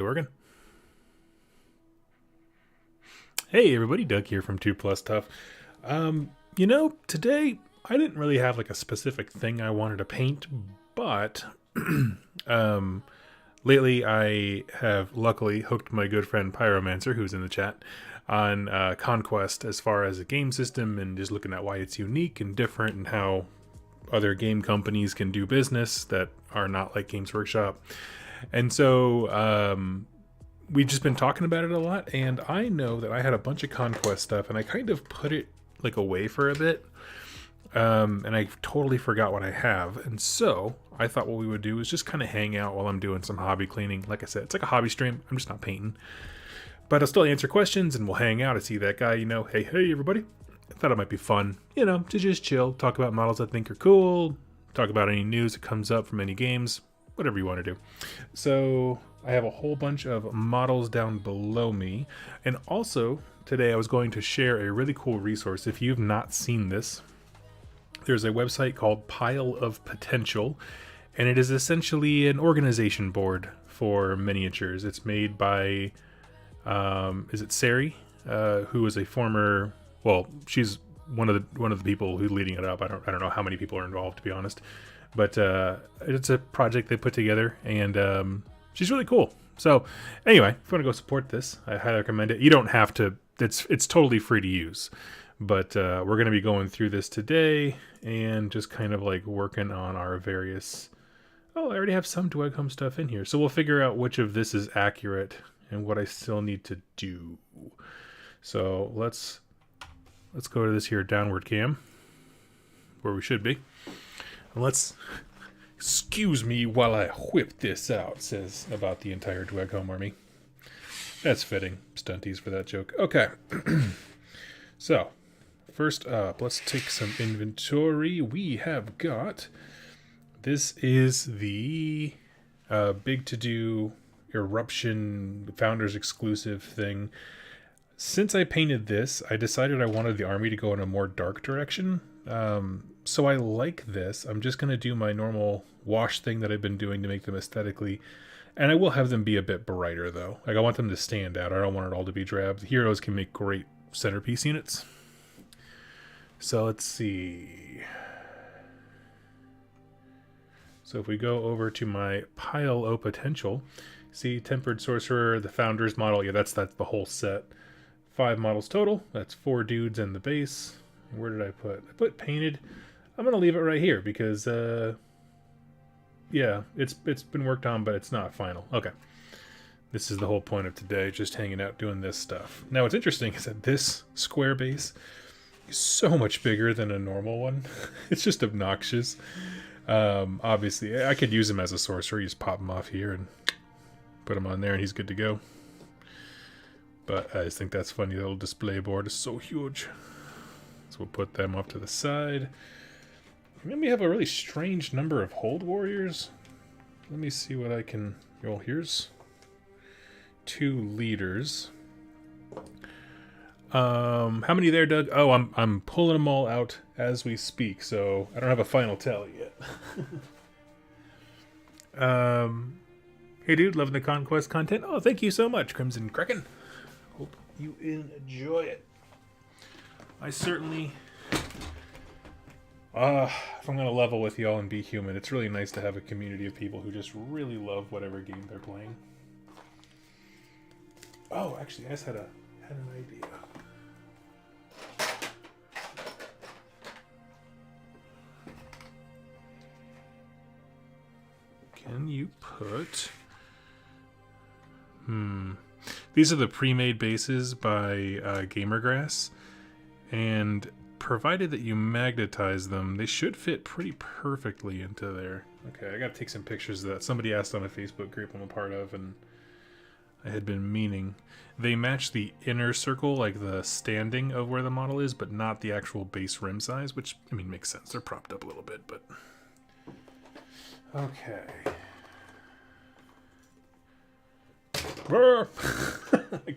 Oregon. Hey everybody, Doug here from 2 Plus Tough. Today I didn't really have like a specific thing I wanted to paint, but um, lately I have luckily hooked my good friend Pyromancer, who's in the chat, on Conquest as far as a game system and just looking at why it's unique and different and how other game companies can do business that are not like Games Workshop. And so we've just been talking about it a lot, and I know that I had a bunch of Conquest stuff, and I kind of put it like away for a bit, and I totally forgot what I have. And so I thought what we would do is just kind of hang out while I'm doing some hobby cleaning. Like I said, it's like a hobby stream. I'm just not painting, but I'll still answer questions, and we'll hang out. I see that guy, hey everybody. I thought it might be fun, to just chill, talk about models I think are cool, talk about any news that comes up from any games, whatever you want to do. So I have a whole bunch of models down below me. And also, today I was going to share a really cool resource. If you've not seen this, there's a website called Pile of Potential, and it is essentially an organization board for miniatures. It's made by, is it Sari, who is a former, well, she's one of the people who's leading it up. I don't know how many people are involved, to be honest. But it's a project they put together, and she's really cool. So anyway, if you want to go support this, I highly recommend it. You don't have to. It's totally free to use. But we're going to be going through this today and just kind of like working on our various... Oh, I already have some Dweghom stuff in here. So we'll figure out which of this is accurate and what I still need to do. So let's go to this here downward cam, where we should be. And let's... Excuse me while I whip this out, says about the entire Dweghom army. That's fitting. Stunties for that joke. Okay. So, first up, let's take some inventory. We have got... This is the big to-do Eruption Founders exclusive thing. Since I painted this, I decided I wanted the army to go in a more dark direction. So I like this. I'm just going to do my normal wash thing that I've been doing to make them aesthetically. And I will have them be a bit brighter, though. Like, I want them to stand out. I don't want it all to be drab. The heroes can make great centerpiece units. So let's see. So if we go over to my Pile O Potential, see Tempered Sorcerer, the Founders model. Yeah, that's the whole set. 5 models total. That's 4 dudes and the base. Where did I put? I put painted. I'm going to leave it right here because, yeah, it's been worked on, but it's not final. Okay. This is the whole point of today, just hanging out doing this stuff. Now, what's interesting is that this square base is so much bigger than a normal one. It's just obnoxious. Obviously, I could use him as a sorcerer. You just pop him off here and put him on there, and he's good to go. But I just think that's funny. The little display board is so huge. So we'll put them off to the side. And then we have a really strange number of hold warriors. Let me see what I can... Well, here's 2 leaders. How many there, Doug? Oh, I'm pulling them all out as we speak, so I don't have a final tally yet. Hey dude, loving the Conquest content. Oh, thank you so much, Crimson Kraken. Hope you enjoy it. I certainly... if I'm going to level with y'all and be human, it's really nice to have a community of people who just really love whatever game they're playing. Oh, actually, I just had an idea. Can you put... These are the pre-made bases by Gamergrass, and provided that you magnetize them, they should fit pretty perfectly into there. Okay, I gotta take some pictures of that. Somebody asked on a Facebook group I'm a part of, and I had been meaning. They match the inner circle, like the standing of where the model is, but not the actual base rim size, which, I mean, makes sense. They're propped up a little bit, but... Okay.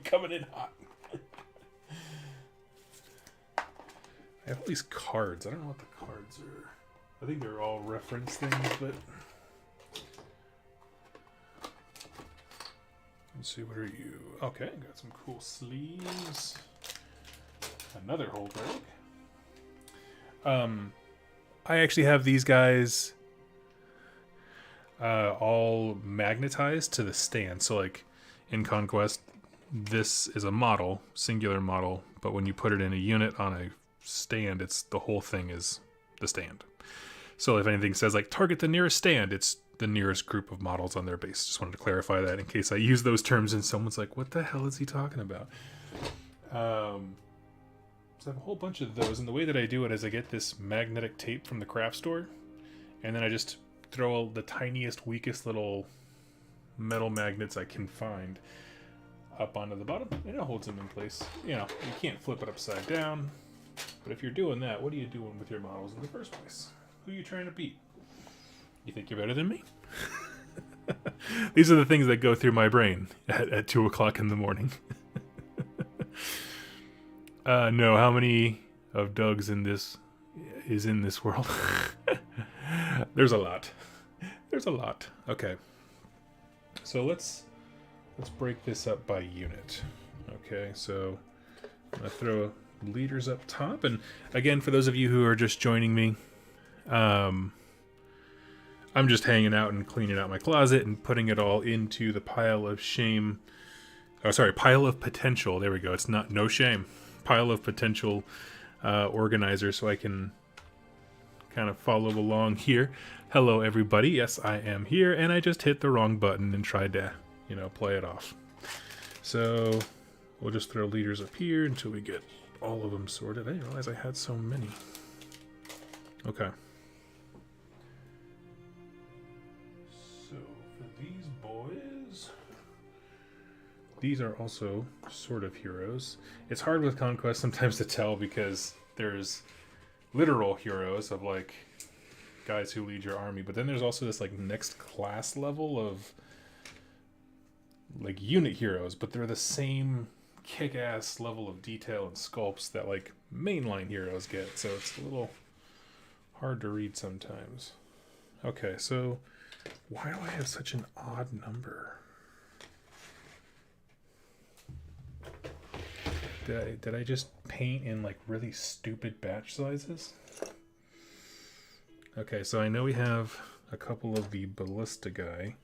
Coming in hot. I have all these cards. I don't know what the cards are. I think they're all reference things, but Let's see, what are you? Okay, got some cool sleeves. Another hold rag. I actually have these guys all magnetized to the stand. So like in Conquest, this is a model, singular model, but when you put it in a unit on a stand, it's the whole thing is the stand. So if anything says like target the nearest stand, it's the nearest group of models on their base. Just wanted to clarify that in case I use those terms and someone's like, what the hell is he talking about? So I have a whole bunch of those, and the way that I do it is I get this magnetic tape from the craft store, and then I just throw the tiniest, weakest little metal magnets I can find up onto the bottom, and it holds them in place. You know, you can't flip it upside down, but if you're doing that, what are you doing with your models in the first place? Who are you trying to beat? You think you're better than me? These are the things that go through my brain at 2 o'clock in the morning. No, how many of Doug's in this is in this world? There's a lot. There's a lot. Okay. So let's break this up by unit. Okay, so I'm gonna throw leaders up top, and again, for those of you who are just joining me, I'm just hanging out and cleaning out my closet and putting it all into the pile of shame. Oh, sorry, pile of potential. There we go. It's not no shame. Pile of potential organizer, so I can kind of follow along here. Hello, everybody. Yes, I am here, and I just hit the wrong button and tried to, you know, play it off. So we'll just throw leaders up here until we get all of them sorted. I didn't realize I had so many. Okay. So for these boys, these are also sort of heroes. It's hard with Conquest sometimes to tell because there's literal heroes of like guys who lead your army, but then there's also this like next class level of like unit heroes, but they're the same kick-ass level of detail and sculpts that like mainline heroes get, so it's a little hard to read sometimes. Okay, so why do I have such an odd number? Did I just paint in like really stupid batch sizes? Okay, so I know we have a couple of the ballista guy.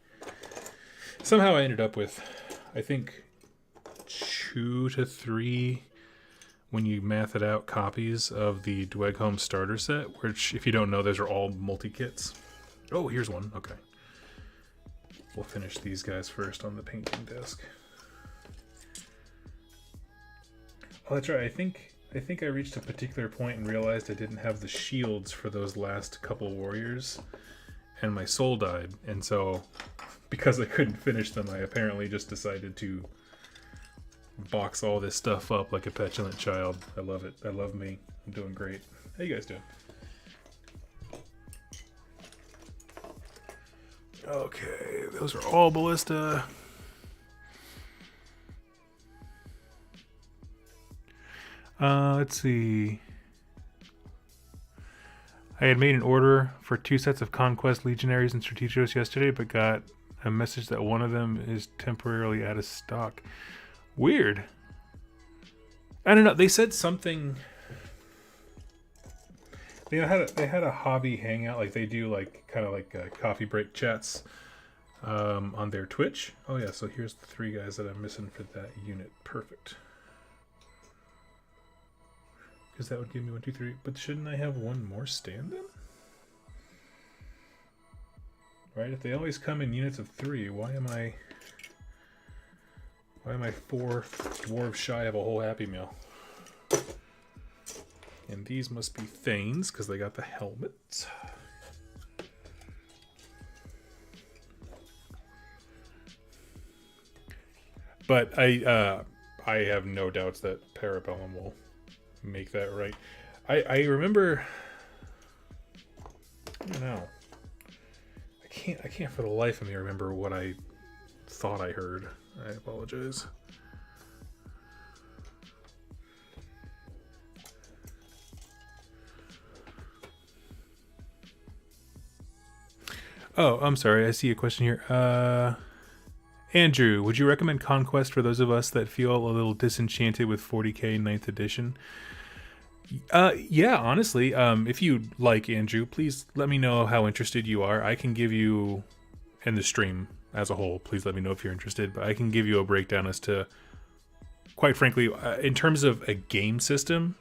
Somehow I ended up with, I think, 2 to 3, when you math it out, copies of the Dweghom starter set, which, if you don't know, those are all multi-kits. Oh, here's one. Okay. We'll finish these guys first on the painting desk. Oh, that's right. I think I reached a particular point and realized I didn't have the shields for those last couple warriors, and my soul died. And so, because I couldn't finish them, I apparently just decided to box all this stuff up like a petulant child. I love it. I love me. I'm doing great. How you guys doing? Okay, those are all ballista. Let's see. I had made an order for 2 sets of Conquest Legionaries and Strategos yesterday, but got a message that one of them is temporarily out of stock. Weird. I don't know. They said something. They had a hobby hangout, like they do, like kind of like coffee break chats on their Twitch. Oh yeah, so here's the 3 guys that I'm missing for that unit. Perfect. Because that would give me 1, 2, 3. But shouldn't I have one more stand then? Right? If they always come in units of 3, why am I 4 dwarves shy of a whole Happy Meal? And these must be Thanes because they got the helmets. But I have no doubts that Parabellum will make that right. I remember. I don't know. I can't for the life of me remember what I thought I heard. I apologize. Oh, I'm sorry. I see a question here. Andrew, would you recommend Conquest for those of us that feel a little disenchanted with 40k 9th edition? Yeah, honestly, if you like, Andrew, please let me know how interested you are. I can give you, in the stream as a whole, please let me know if you're interested, but I can give you a breakdown as to, quite frankly, in terms of a game system,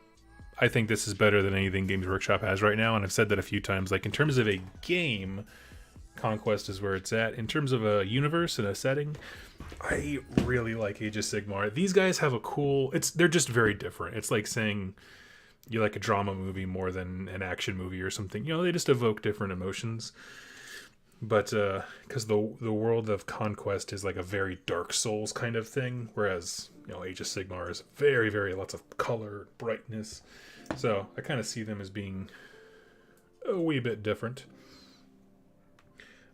I think this is better than anything Games Workshop has right now, and I've said that a few times. Like, in terms of a game, Conquest is where it's at. In terms of a universe and a setting, I really like Age of Sigmar. These guys have a cool... They're just very different. It's like saying you like a drama movie more than an action movie or something. You know, they just evoke different emotions. But because the world of Conquest is like a very Dark Souls kind of thing, whereas, you know, Age of Sigmar is very, very lots of color, brightness. So I kind of see them as being a wee bit different.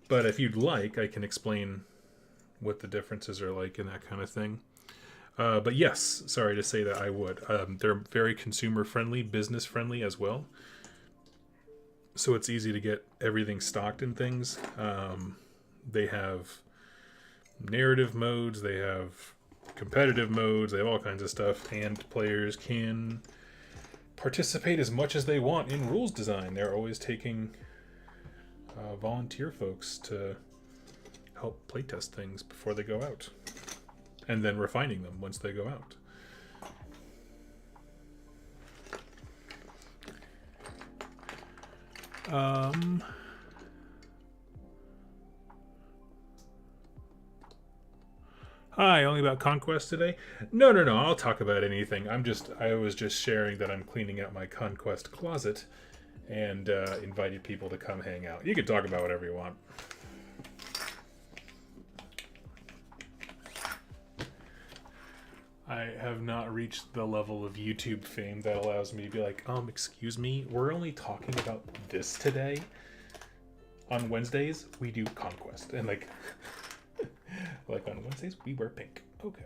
But if you'd like, I can explain what the differences are like and that kind of thing. But yes, sorry to say that I would. They're very consumer-friendly, business-friendly as well. So it's easy to get everything stocked and things. They have narrative modes, they have competitive modes, they have all kinds of stuff, and players can participate as much as they want in rules design. They're always taking volunteer folks to help playtest things before they go out, and then refining them once they go out. Hi, only about Conquest today? No, I'll talk about anything. I was just sharing that I'm cleaning out my Conquest closet and invited people to come hang out. You can talk about whatever you want. I have not reached the level of YouTube fame that allows me to be like, excuse me, we're only talking about this today. On Wednesdays, we do Conquest. And like, like on Wednesdays, we wear pink. Okay.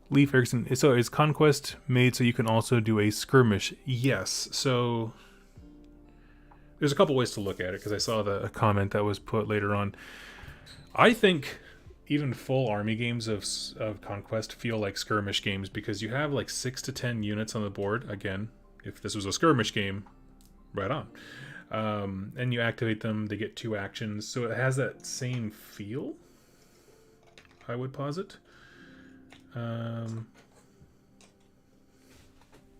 Leaf Erickson. So is Conquest made so you can also do a skirmish? Yes. So there's a couple ways to look at it, because I saw a comment that was put later on. I think even full army games of Conquest feel like skirmish games, because you have like 6 to 10 units on the board. Again, if this was a skirmish game, right on. And you activate them, they get 2 actions. So it has that same feel, I would posit.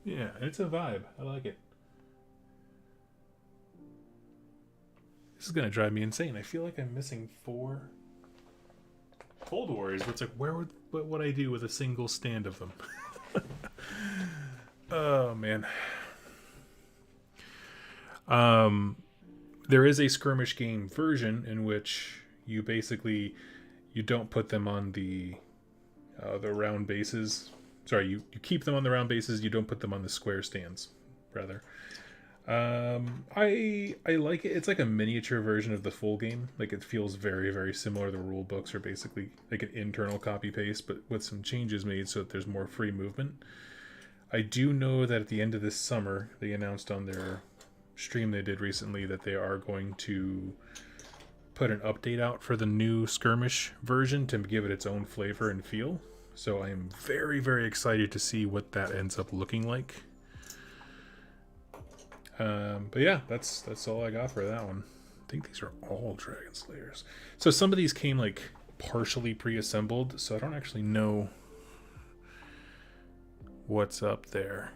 Yeah, it's a vibe. I like it. This is gonna drive me insane. I feel like I'm missing 4 Cold Warriors, but it's like, what would I do with a single stand of them? Oh man. There is a skirmish game version in which you basically don't put them on the round bases. Sorry, you keep them on the round bases. You don't put them on the square stands, rather. I like it. It's like a miniature version of the full game. Like, it feels very, very similar. The rule books are basically like an internal copy paste, but with some changes made so that there's more free movement. I do know that at the end of this summer, they announced on their stream they did recently that they are going to put an update out for the new skirmish version to give it its own flavor and feel. So I am very, very excited to see what that ends up looking like. But yeah, that's all I got for that one. I think these are all Dragon Slayers. So some of these came like partially pre-assembled, so I don't actually know what's up there.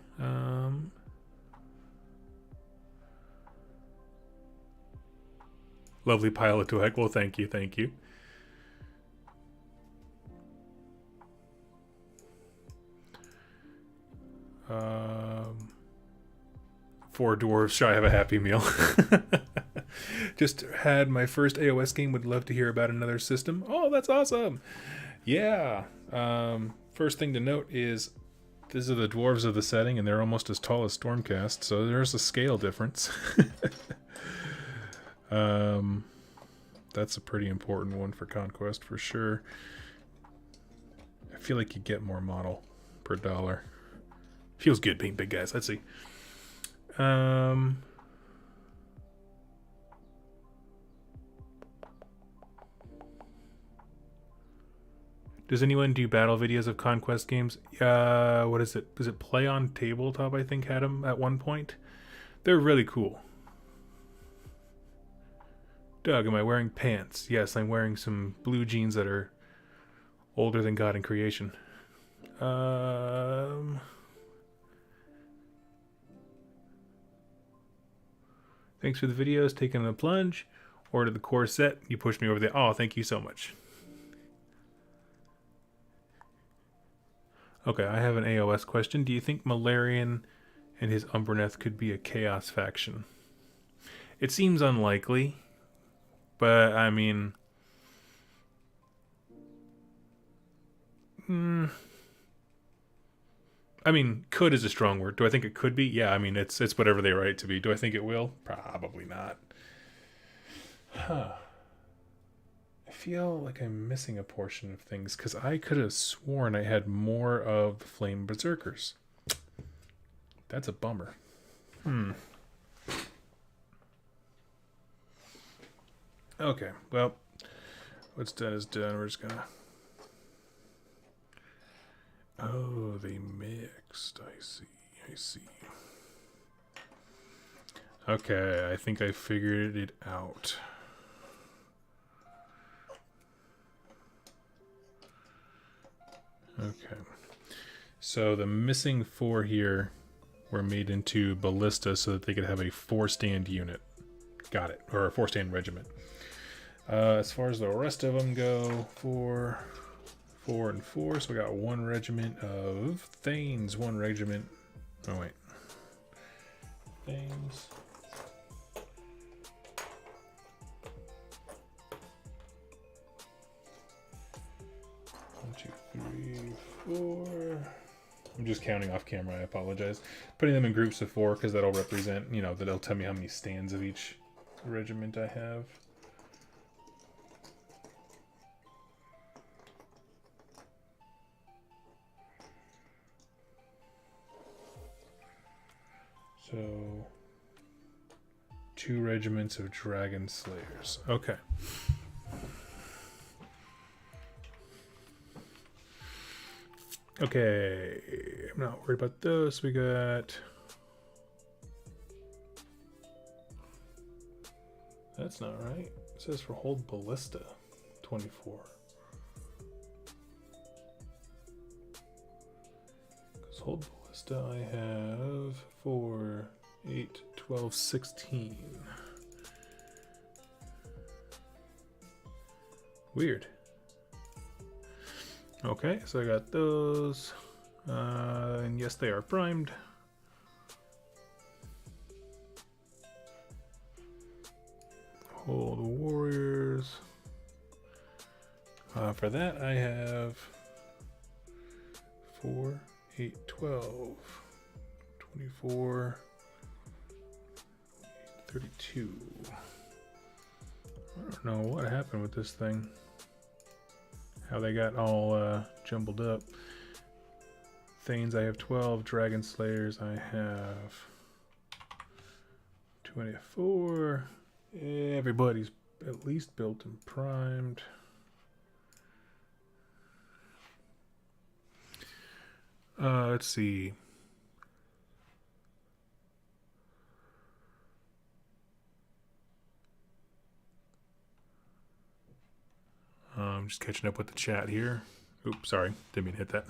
Lovely pile of Dweghom. Well, thank you. 4 dwarves shy of a Happy Meal. Just had my first AOS game. Would love to hear about another system. Oh, that's awesome. Yeah. First thing to note is these are the dwarves of the setting, and they're almost as tall as Stormcast, so there's a scale difference. That's a pretty important one for Conquest for sure. I feel like you get more model per dollar. Feels good being big guys. Let's see. Does anyone do battle videos of Conquest games? What is it? Is it Play on Tabletop, I think, had them at one point? They're really cool. Doug, am I wearing pants? Yes, I'm wearing some blue jeans that are older than God in creation. Thanks for the videos. Taking a plunge. Ordered the core set. You pushed me over there. Oh, thank you so much. Okay, I have an AOS question. Do you think Malarian and his Umbraneth could be a Chaos faction? It seems unlikely, but I mean... I mean, could is a strong word. Do I think it could be? Yeah, I mean, it's whatever they write it to be. Do I think it will? Probably not. Huh. I feel like I'm missing a portion of things, because I could have sworn I had more of the Flame Berserkers. That's a bummer. Okay, well, what's done is done. We're just gonna... Oh, they mixed. I see. Okay, I think I figured it out. Okay. So the missing 4 here were made into ballista so that they could have a 4-stand unit. Got it. Or a 4-stand regiment. As far as the rest of them go, 4, 4, and 4. So we got 1 regiment of Thanes, 1 regiment. Oh, wait. Thanes. One, 2, 3, 4. I'm just counting off camera, I apologize. Putting them in groups of 4 because that'll represent, you know, that'll tell me how many stands of each regiment I have. So, 2 regiments of Dragon Slayers. Okay. Okay, I'm not worried about those. We got... That's not right. It says for hold ballista, 24. Because hold ballista I have 4, 8, 12, 16. Weird. Okay, so I got those. And yes, they are primed. Hold warriors. For that, I have 4, 8, 12, 24, 32. I don't know what happened with this thing. How they got all jumbled up. Thanes, I have 12. Dragon Slayers, I have 24. Everybody's at least built and primed. Let's see. I'm just catching up with the chat here. Oops, sorry. Didn't mean to hit that.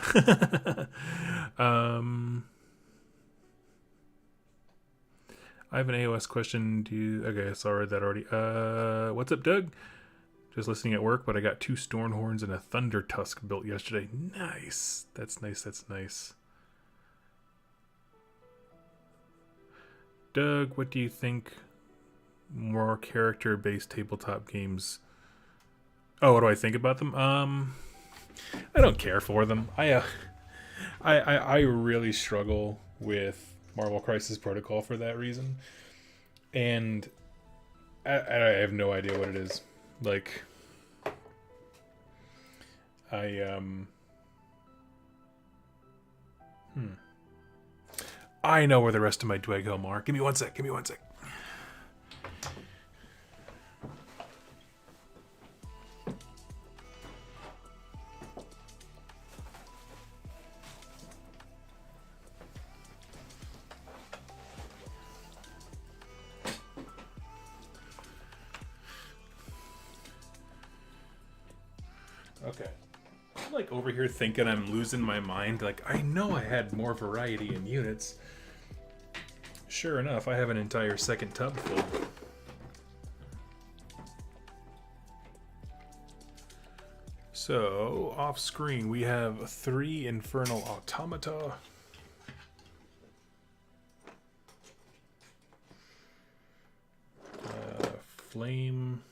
I have an AOS question. Okay, so I read that already. What's up, Doug? Just listening at work, but I got 2 Stormhorns and a Thunder Tusk built yesterday. Nice. That's nice. That's nice. Doug, what do you think more character-based tabletop games... Oh, what do I think about them? I don't care for them. I really struggle with Marvel Crisis Protocol for that reason, and I have no idea what it is. Like, I know where the rest of my Dweghom are. Give me one sec. Give me one sec. Okay. I'm like over here thinking I'm losing my mind. Like, I know I had more variety in units. Sure enough, I have an entire second tub full. So, off screen, we have 3 Infernal Automata. Flame...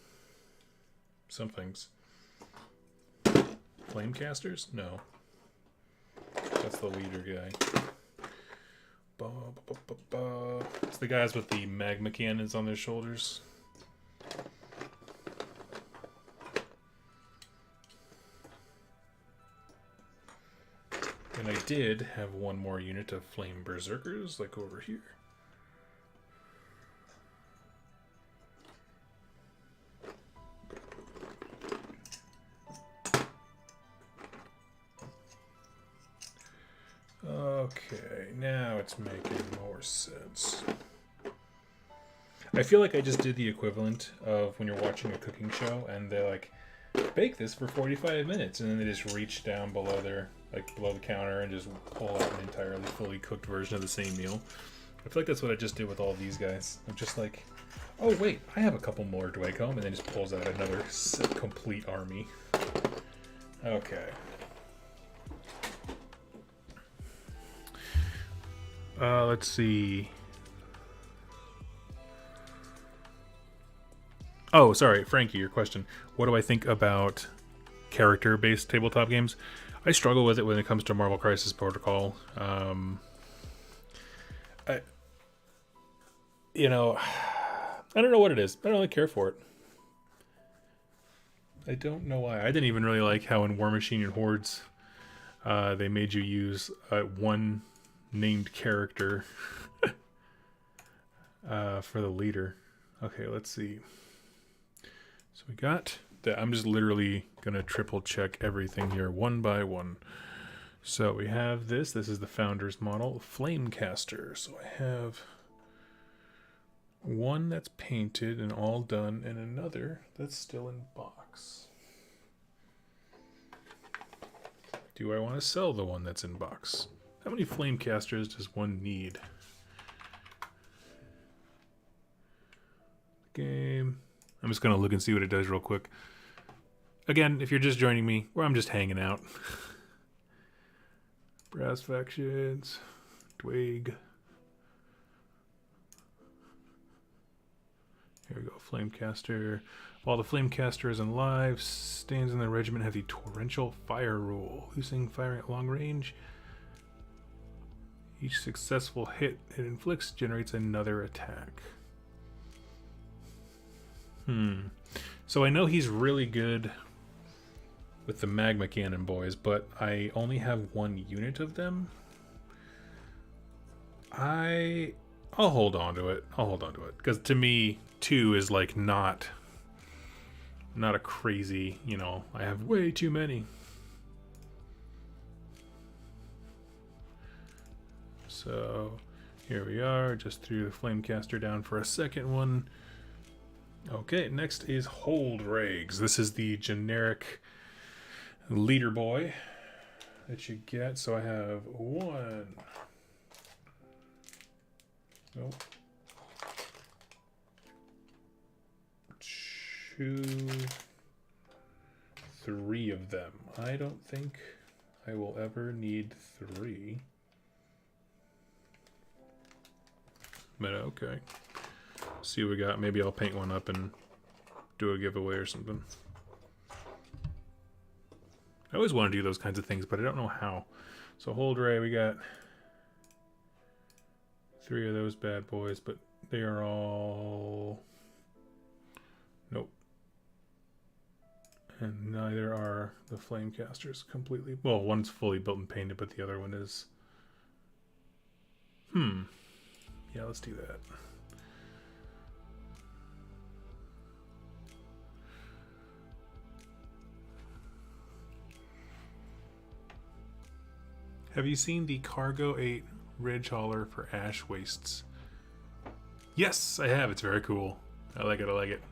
somethings. Flamecasters? No. That's the leader guy. It's the guys with the magma cannons on their shoulders. And I did have one more unit of flame berserkers, like over here. Okay, now it's making more sense. I feel like I just did the equivalent of when you're watching a cooking show and they're like, bake this for 45 minutes, and then they just reach down below their, like below the counter and just pull out an entirely fully cooked version of the same meal. I feel like that's what I just did with all these guys. I'm just like, oh wait, I have a couple more Dweghom, and then just pulls out another complete army. Okay. Let's see. Oh, sorry, Frankie, your question. What do I think about character-based tabletop games? I struggle with it when it comes to Marvel Crisis Protocol. I don't know what it is. I don't really care for it. I don't know why. I didn't even really like how in War Machine and Hordes, they made you use one named character for the leader. Okay, let's see. So we got that. I'm just literally gonna triple check everything here one by one. So we have this. This is the Founders model, Flamecaster. So I have one that's painted and all done, and another that's still in box. Do I want to sell the one that's in box? How many Flamecasters does one need? Game. I'm just going to look and see what it does real quick. Again, if you're just joining me, I'm just hanging out. Brass Factions. Dweghom. Here we go, Flamecaster. While the Flamecaster is alive, stands in the regiment have the Torrential Fire rule. Losing firing at long range. Each successful hit it inflicts generates another attack. So I know he's really good with the magma cannon boys, but I only have one unit of them. I'll hold on to it. Because to me, 2 is like not a crazy, I have way too many. So here we are, just threw the Flamecaster down for a second one. Okay, next is Hold Rags. This is the generic leader boy that you get. So I have 1. Nope. 2, 3 of them. I don't think I will ever need 3. But okay. See what we got. Maybe I'll paint one up and do a giveaway or something. I always want to do those kinds of things, but I don't know how. So Hold Ray, we got 3 of those bad boys, but they are all... Nope. And neither are the Flamecasters completely... Well, one's fully built and painted, but the other one is Yeah, let's do that. Have you seen the Cargo 8 Ridge Hauler for Ash Wastes? Yes, I have. It's very cool. I like it. I like it.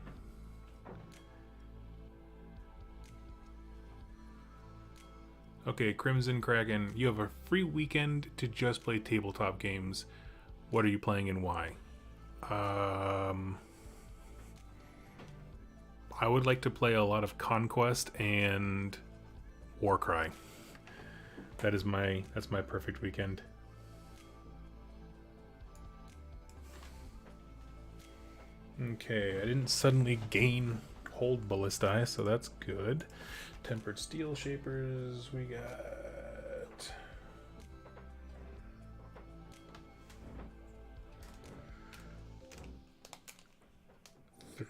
Okay, Crimson Kraken, you have a free weekend to just play tabletop games. What are you playing and why? I would like to play a lot of Conquest and Warcry. That's my perfect weekend. Okay, I didn't suddenly gain Hold Ballistae, so that's good. Tempered Steel Shapers, we got...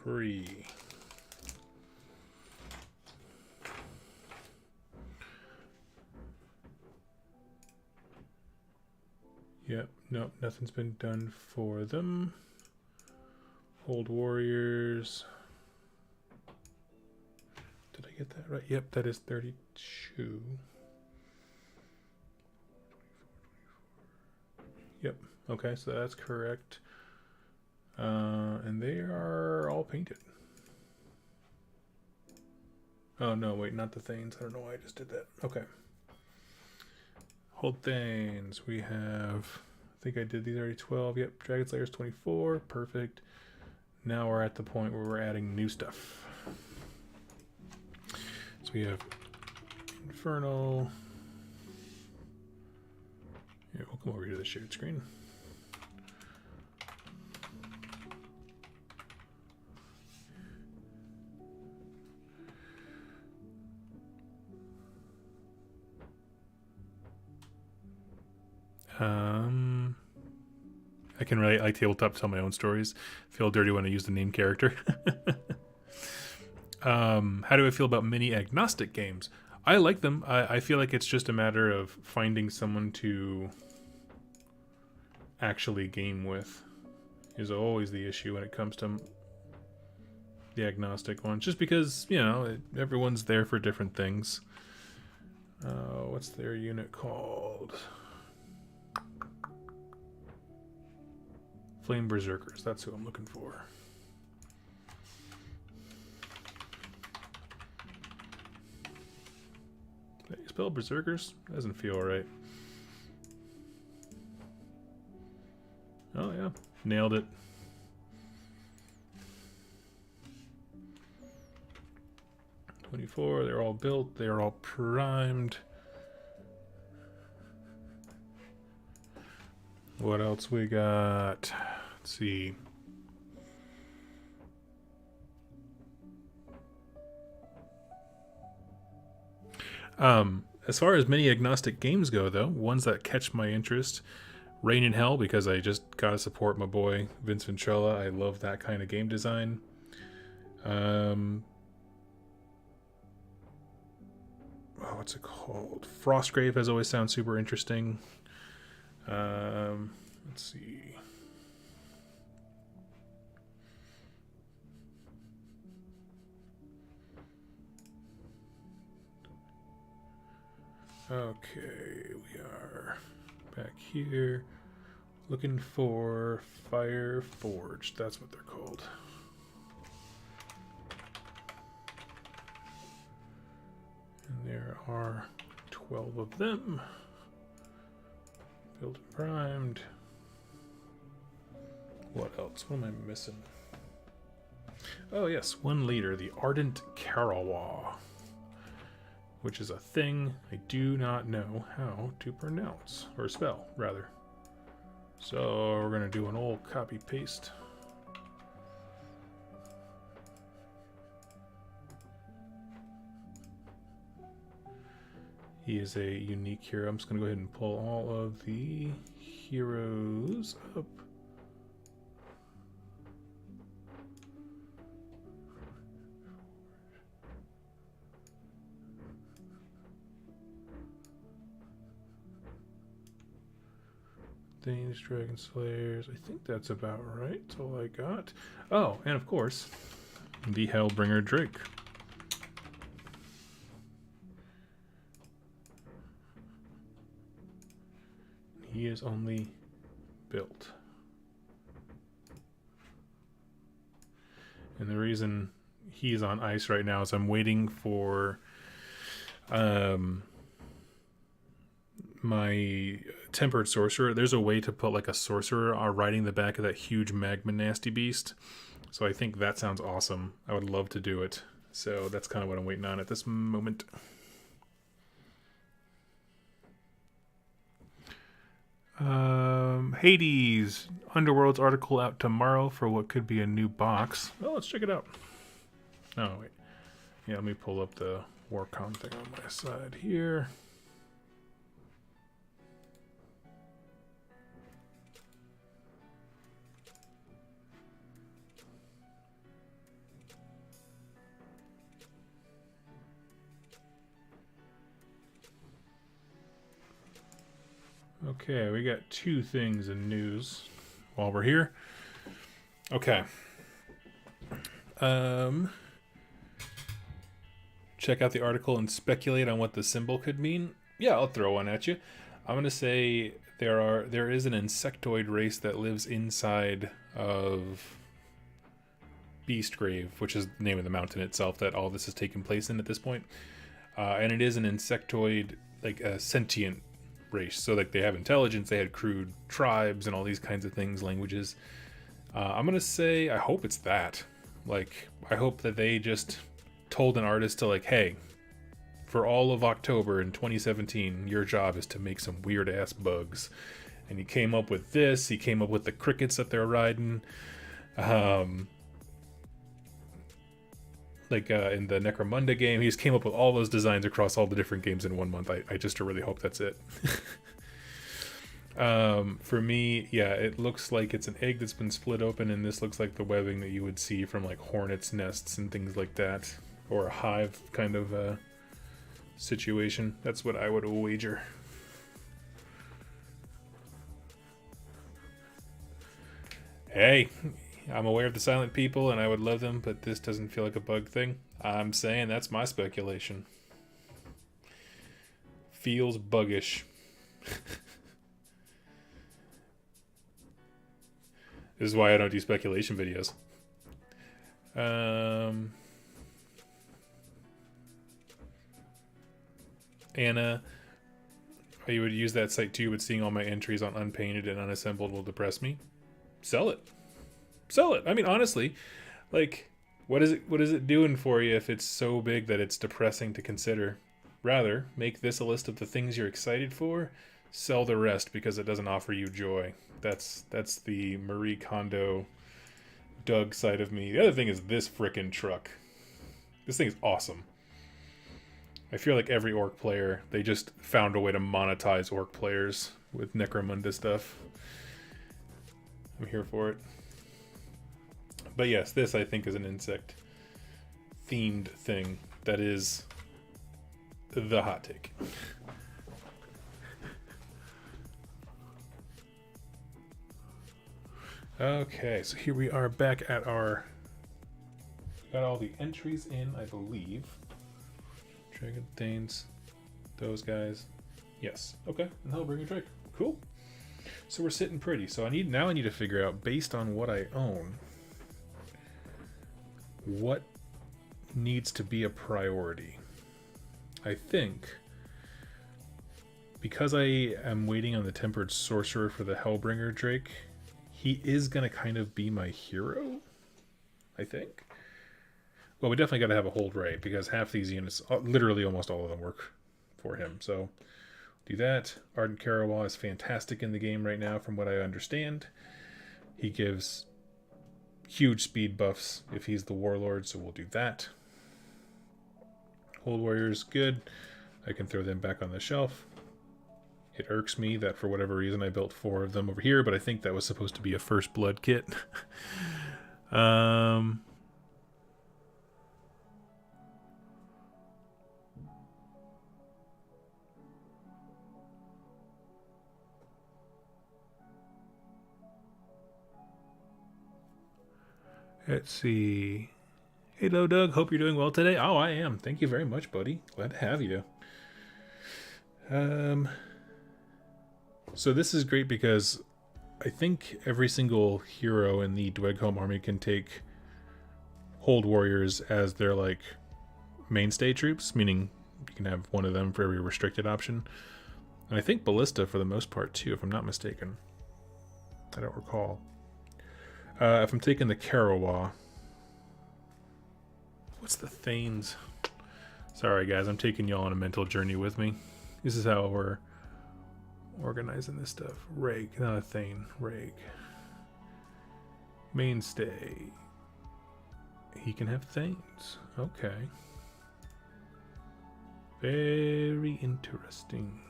three. Yep, nope, nothing's been done for them. Hold Warriors. Did I get that right? Yep, that is 32. Yep, okay, so that's correct. And they are all painted. Oh, no, wait, not the Thanes. I don't know why I just did that. Okay. Hold Thanes. We have... I think I did these already. 12. Yep, Dragon Slayer's 24. Perfect. Now we're at the point where we're adding new stuff. So we have Infernal. Yeah, we'll come over here to the shared screen. I can really like tabletop tell my own stories. Feel dirty when I use the name character. How do I feel about mini agnostic games? I like them. I feel like it's just a matter of finding someone to actually game with is always the issue when it comes to the agnostic ones. Just because, you know, everyone's there for different things. What's their unit called? Flame Berserkers. That's who I'm looking for. Did you spell Berserkers? Doesn't feel right. Oh yeah, nailed it. .24. They're all built. They're all primed. What else we got? Let's see. As far as many agnostic games go, though, ones that catch my interest, Rain in Hell, because I just gotta support my boy Vince Ventrella. I love that kind of game design. What's it called? Frostgrave has always sounded super interesting. Let's see. Okay, we are back here looking for Fire Forged. That's what they're called. And there are 12 of them. Built and primed. What else? What am I missing? Oh yes, one leader, the Ardent Karawa, which is a thing I do not know how to pronounce, or spell, rather. So we're going to do an old copy-paste. He is a unique hero. I'm just going to go ahead and pull all of the heroes up. Thanes, Dragon Slayers. I think that's about right. That's all I got. Oh, and of course, the Hellbringer Drake. He is only built. And the reason he's on ice right now is I'm waiting for my Tempered Sorcerer. There's a way to put like a sorcerer riding the back of that huge magma nasty beast. So I think that sounds awesome. I would love to do it. So that's kind of what I'm waiting on at this moment. Hades Underworld's article out tomorrow for what could be a new box. Well, let's check it out. Oh wait, yeah. Let me pull up the Warcom thing on my side here. Okay, we got two things in news while we're here. Okay. Check out the article and speculate on what the symbol could mean. Yeah, I'll throw one at you. I'm gonna say there is an insectoid race that lives inside of Beastgrave, which is the name of the mountain itself that all this is taking place in at this point. And it is an insectoid, like a sentient race. So like they have intelligence, they had crude tribes and all these kinds of things, languages. I'm gonna say I hope it's that. Like I hope that they just told an artist to like, hey, for all of October in 2017, your job is to make some weird ass bugs. And he came up with this. He came up with the crickets that they're riding. Like in the Necromunda game, he just came up with all those designs across all the different games in 1 month. I just really hope that's it. For me, yeah, it looks like it's an egg that's been split open, and this looks like the webbing that you would see from like hornets' nests and things like that, or a hive kind of situation. That's what I would wager. Hey, I'm aware of the silent people and I would love them, but this doesn't feel like a bug thing. I'm saying that's my speculation. Feels buggish. This is why I don't do speculation videos. Anna, you would use that site too, but seeing all my entries on unpainted and unassembled will depress me. Sell it. Sell it. I mean, honestly, like, what is it doing for you if it's so big that it's depressing to consider? Rather, make this a list of the things you're excited for. Sell the rest because it doesn't offer you joy. That's the Marie Kondo Doug side of me. The other thing is this frickin' truck. This thing is awesome. I feel like every orc player, they just found a way to monetize orc players with Necromunda stuff. I'm here for it. But yes, this I think is an insect themed thing that is the hot take. Okay, so here we are back at our... Got all the entries in, I believe. Dragon Thanes, those guys. Yes, okay, and Hellbringer Drake. Cool. So we're sitting pretty. So I need to figure out, based on what I own, what needs to be a priority. I think because I am waiting on the Tempered Sorcerer for the Hellbringer Drake, he is going to kind of be my hero, I think. Well, we definitely got to have a hold right, because half these units, literally almost all of them, work for him. So do that. Ardent Karawa is fantastic in the game right now, from what I understand. He gives huge speed buffs if he's the Warlord, so we'll do that. Hold Warriors, good. I can throw them back on the shelf. It irks me that for whatever reason I built 4 of them over here, but I think that was supposed to be a First Blood kit. Let's see. Hello, Doug. Hope you're doing well today. Oh, I am. Thank you very much, buddy. Glad to have you. So this is great because I think every single hero in the Dweghom army can take hold warriors as their like mainstay troops, meaning you can have one of them for every restricted option. And I think ballista for the most part too, if I'm not mistaken. I don't recall. If I'm taking the Karawa, what's the Thanes? Sorry guys, I'm taking y'all on a mental journey with me. This is how we're organizing this stuff. Rake, not a Thane. Rake. Mainstay. He can have Thanes. Okay. Very interesting.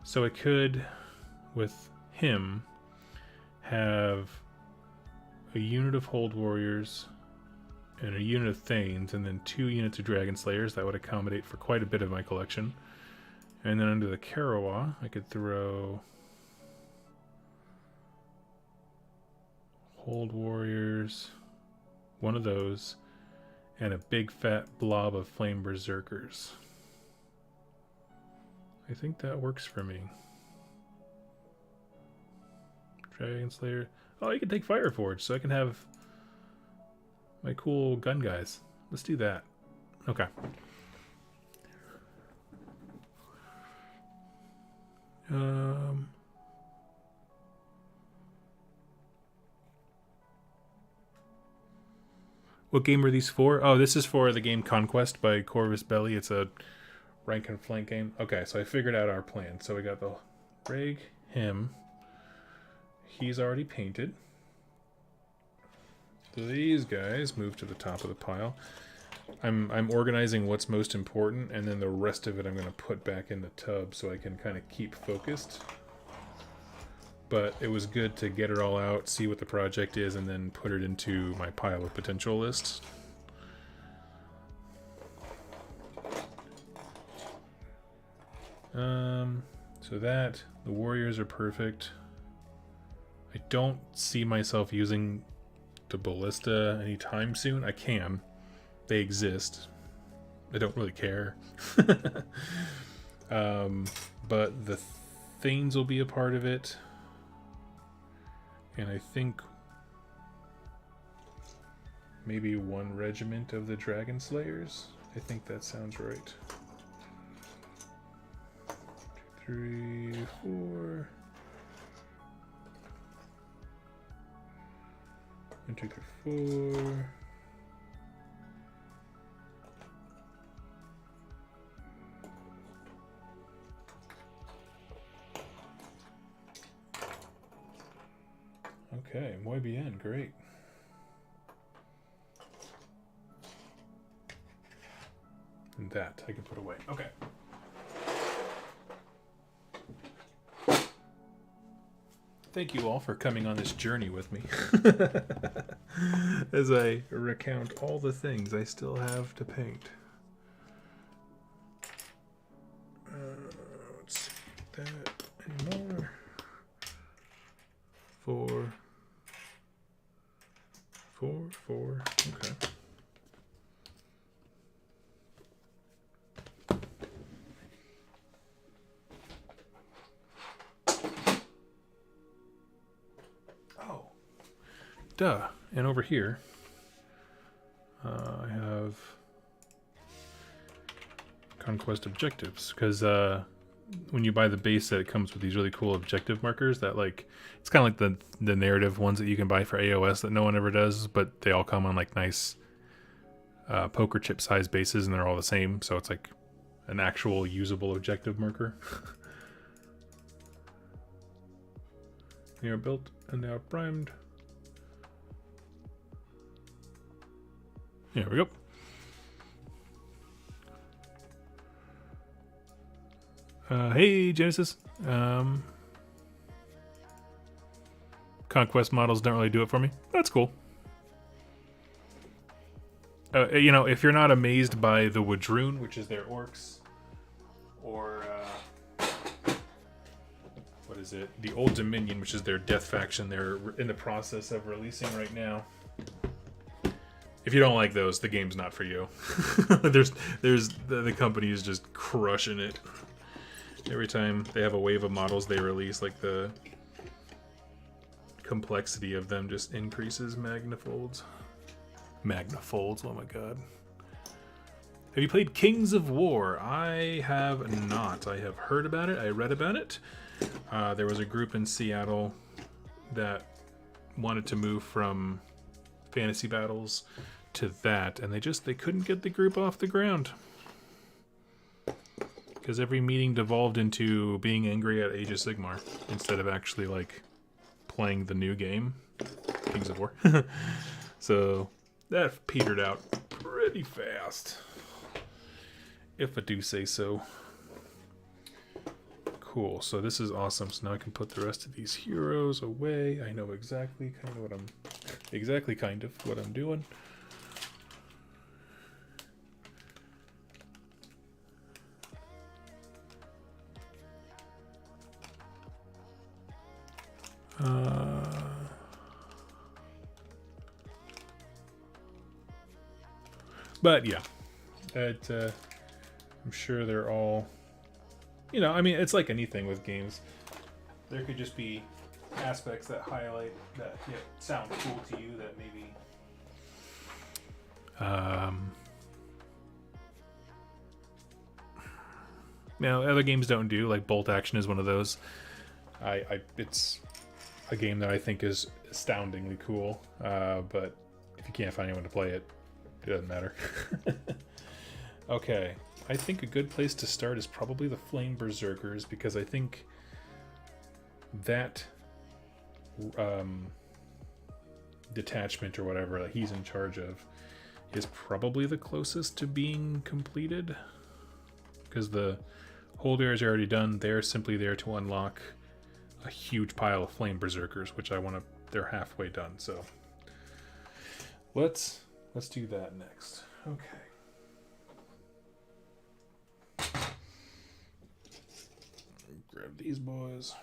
So I could, with him, have a unit of Hold Warriors and a unit of Thanes, and then 2 units of Dragon Slayers. That would accommodate for quite a bit of my collection. And then under the Karawa, I could throw Hold Warriors, one of those, and a big fat blob of Flame Berserkers. I think that works for me. Dragon Slayer. Oh, you can take Fireforge, so I can have my cool gun guys. Let's do that. Okay. What game are these for? Oh, this is for the game Conquest by Corvus Belli. It's a rank and flank game. Okay, so I figured out our plan. So we got the Rig, him. He's already painted. These guys move to the top of the pile. I'm organizing what's most important, and then the rest of it I'm going to put back in the tub so I can kind of keep focused. But it was good to get it all out, see what the project is, and then put it into my pile of potential lists. So that, the warriors are perfect. I don't see myself using the ballista anytime soon. I can. They exist. I don't really care. But the Thanes will be a part of it. And I think maybe 1 regiment of the Dragon Slayers. I think that sounds right. 2, 3, 4. 1, 2, 3, 4. Okay, muy bien, great. And that I can put away. Okay. Thank you all for coming on this journey with me as I recount all the things I still have to paint. Let's see that anymore. 4, 4, 4. Okay. Oh, duh. And over here, I have Conquest objectives, because when you buy the base set, it comes with these really cool objective markers that, like, it's kind of like the narrative ones that you can buy for AOS that no one ever does, but they all come on like nice poker chip size bases, and they're all the same, so it's like an actual usable objective marker. They are built and they are primed. There we go. Hey, Genesis. Conquest models don't really do it for me. That's cool. You know, if you're not amazed by the Wadroon, which is their orcs, or is it? The Old Dominion, which is their death faction. They're in the process of releasing right now. If you don't like those, the game's not for you. The company is just crushing it. Every time they have a wave of models they release, like the complexity of them just increases magnifolds. Magnifolds, oh my god. Have you played Kings of War? I have not. I have heard about it. I read about it. There was a group in Seattle that wanted to move from fantasy battles to that, and they couldn't get the group off the ground. Because every meeting devolved into being angry at Age of Sigmar instead of actually, like, playing the new game, Kings of War. So that petered out pretty fast, if I do say so. Cool, so this is awesome. So now I can put the rest of these heroes away. I know exactly kind of what I'm doing. But yeah, I'm sure they're all, I mean, it's like anything with games. There could just be aspects that highlight, that sound cool to you, that maybe other games don't do. Like bolt action is one of those. It's a game that I think is astoundingly cool, but if you can't find anyone to play it, it doesn't matter. Okay, I think a good place to start is probably the Flame Berserkers, because I think that detachment or whatever that he's in charge of is probably the closest to being completed, because the hold area is already done. They're simply there to unlock a huge pile of Flame Berserkers, which they're halfway done. So let's do that next. Okay. Grab these boys.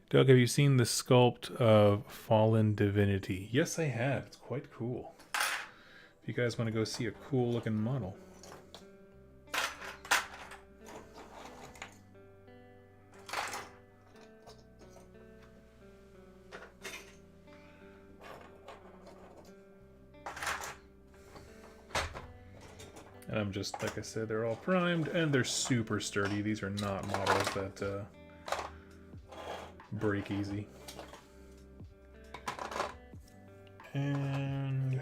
Doug, have you seen the sculpt of Fallen Divinity? Yes, I have. It's quite cool. If you guys want to go see a cool looking model. And I'm just, like I said, they're all primed and they're super sturdy. These are not models that break easy. And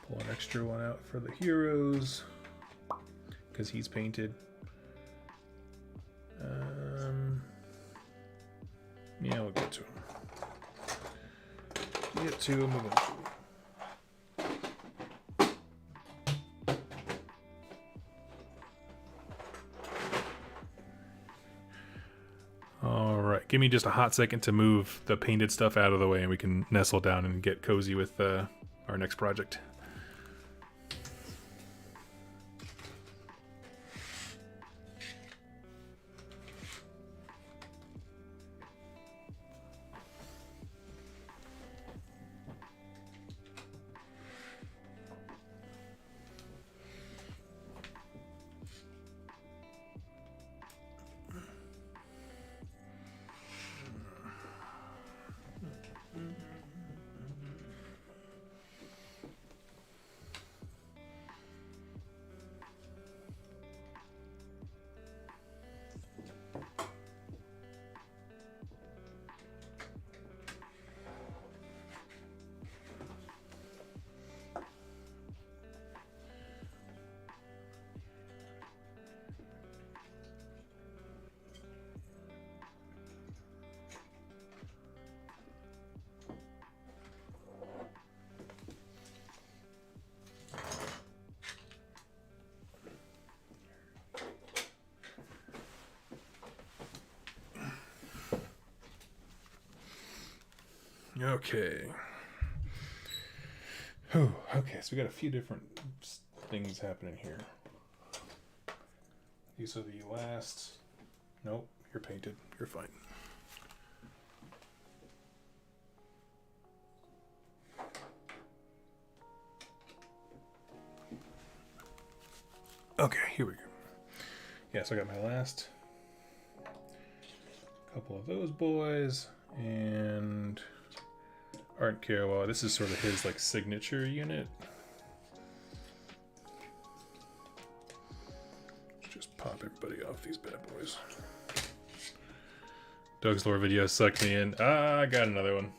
pull an extra one out for the heroes, because he's painted. Yeah, we'll get to him. Get to him eventually. Give me just a hot second to move the painted stuff out of the way, and we can nestle down and get cozy with our next project. Okay. Oh, okay, so we got a few different things happening here. These are the last. Nope, you're painted. You're fine. Okay, here we go. Yeah, so I got my last couple of those boys, and Art Karawa. This is sort of his like signature unit. Just pop everybody off these bad boys. Doug's lore video sucked me in. Ah, I got another one.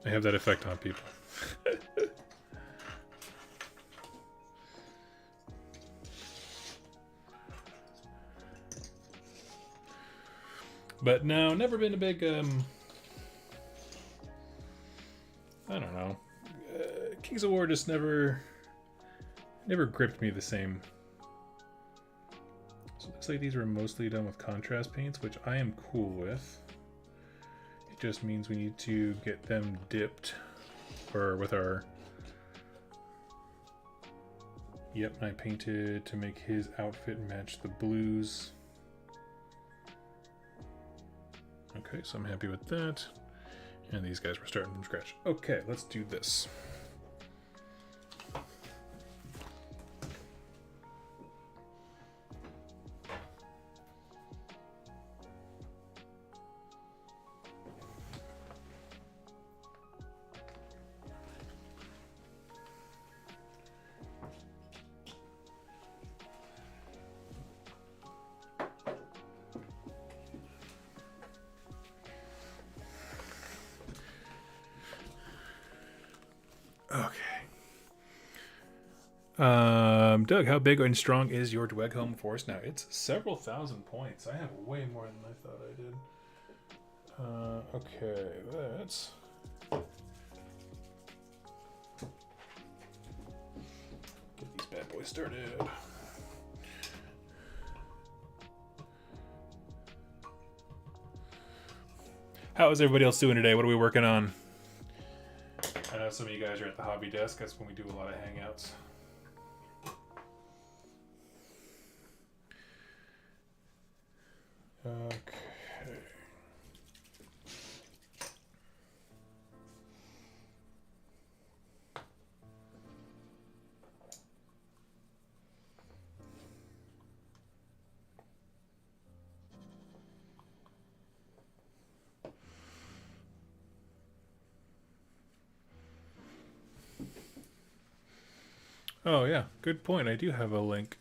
I have that effect on people. But no, never been a big, I don't know. Kings of War just never gripped me the same. So it looks like these were mostly done with contrast paints, which I am cool with. It just means we need to get them dipped, or with our... Yep, I painted to make his outfit match the blues. Okay, so I'm happy with that. And these guys were starting from scratch. Okay, let's do this. Doug, how big and strong is your Dweghom force now? It's several thousand points. I have way more than I thought I did. Okay, let's... get these bad boys started. How is everybody else doing today? What are we working on? I know some of you guys are at the hobby desk. That's when we do a lot of hangouts. Okay. Oh yeah, good point. I do have a link.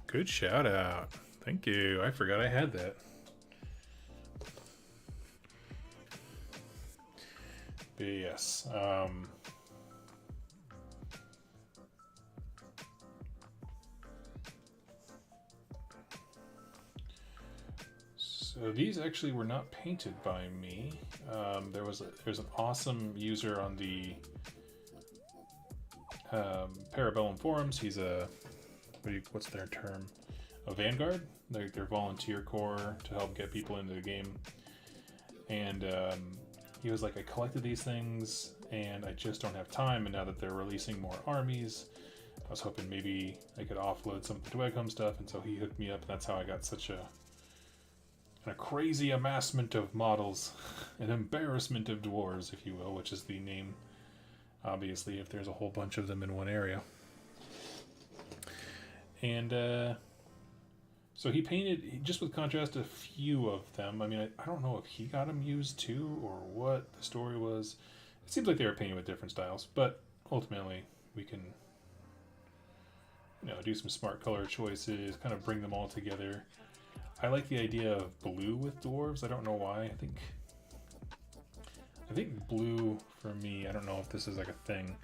Good shout out. Thank you. I forgot I had that. But yes. So these actually were not painted by me. There's an awesome user on the Parabellum forums. He's a what's their term? A vanguard. They're volunteer corps to help get people into the game. And he was like, I collected these things and I just don't have time. And now that they're releasing more armies, I was hoping maybe I could offload some of the Dweghom stuff. And so he hooked me up, and that's how I got such a crazy amassment of models, an embarrassment of dwarves, if you will, which is the name, obviously, if there's a whole bunch of them in one area. And so he painted, just with contrast, a few of them. I mean, I don't know if he got them used too, or what the story was. It seems like they were painted with different styles, but ultimately we can, do some smart color choices, kind of bring them all together. I like the idea of blue with dwarves. I don't know why. I think blue for me, I don't know if this is like a thing,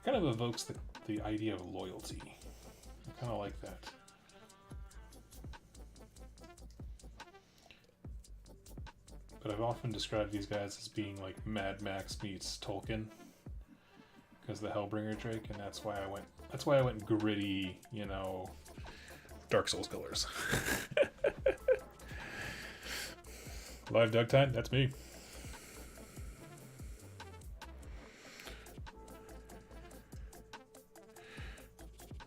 kind of evokes the idea of loyalty. I kind of like that. But I've often described these guys as being like Mad Max meets Tolkien, because the Hellbringer Drake, and that's why I went gritty, Dark Souls colors. Live Doug time? That's me.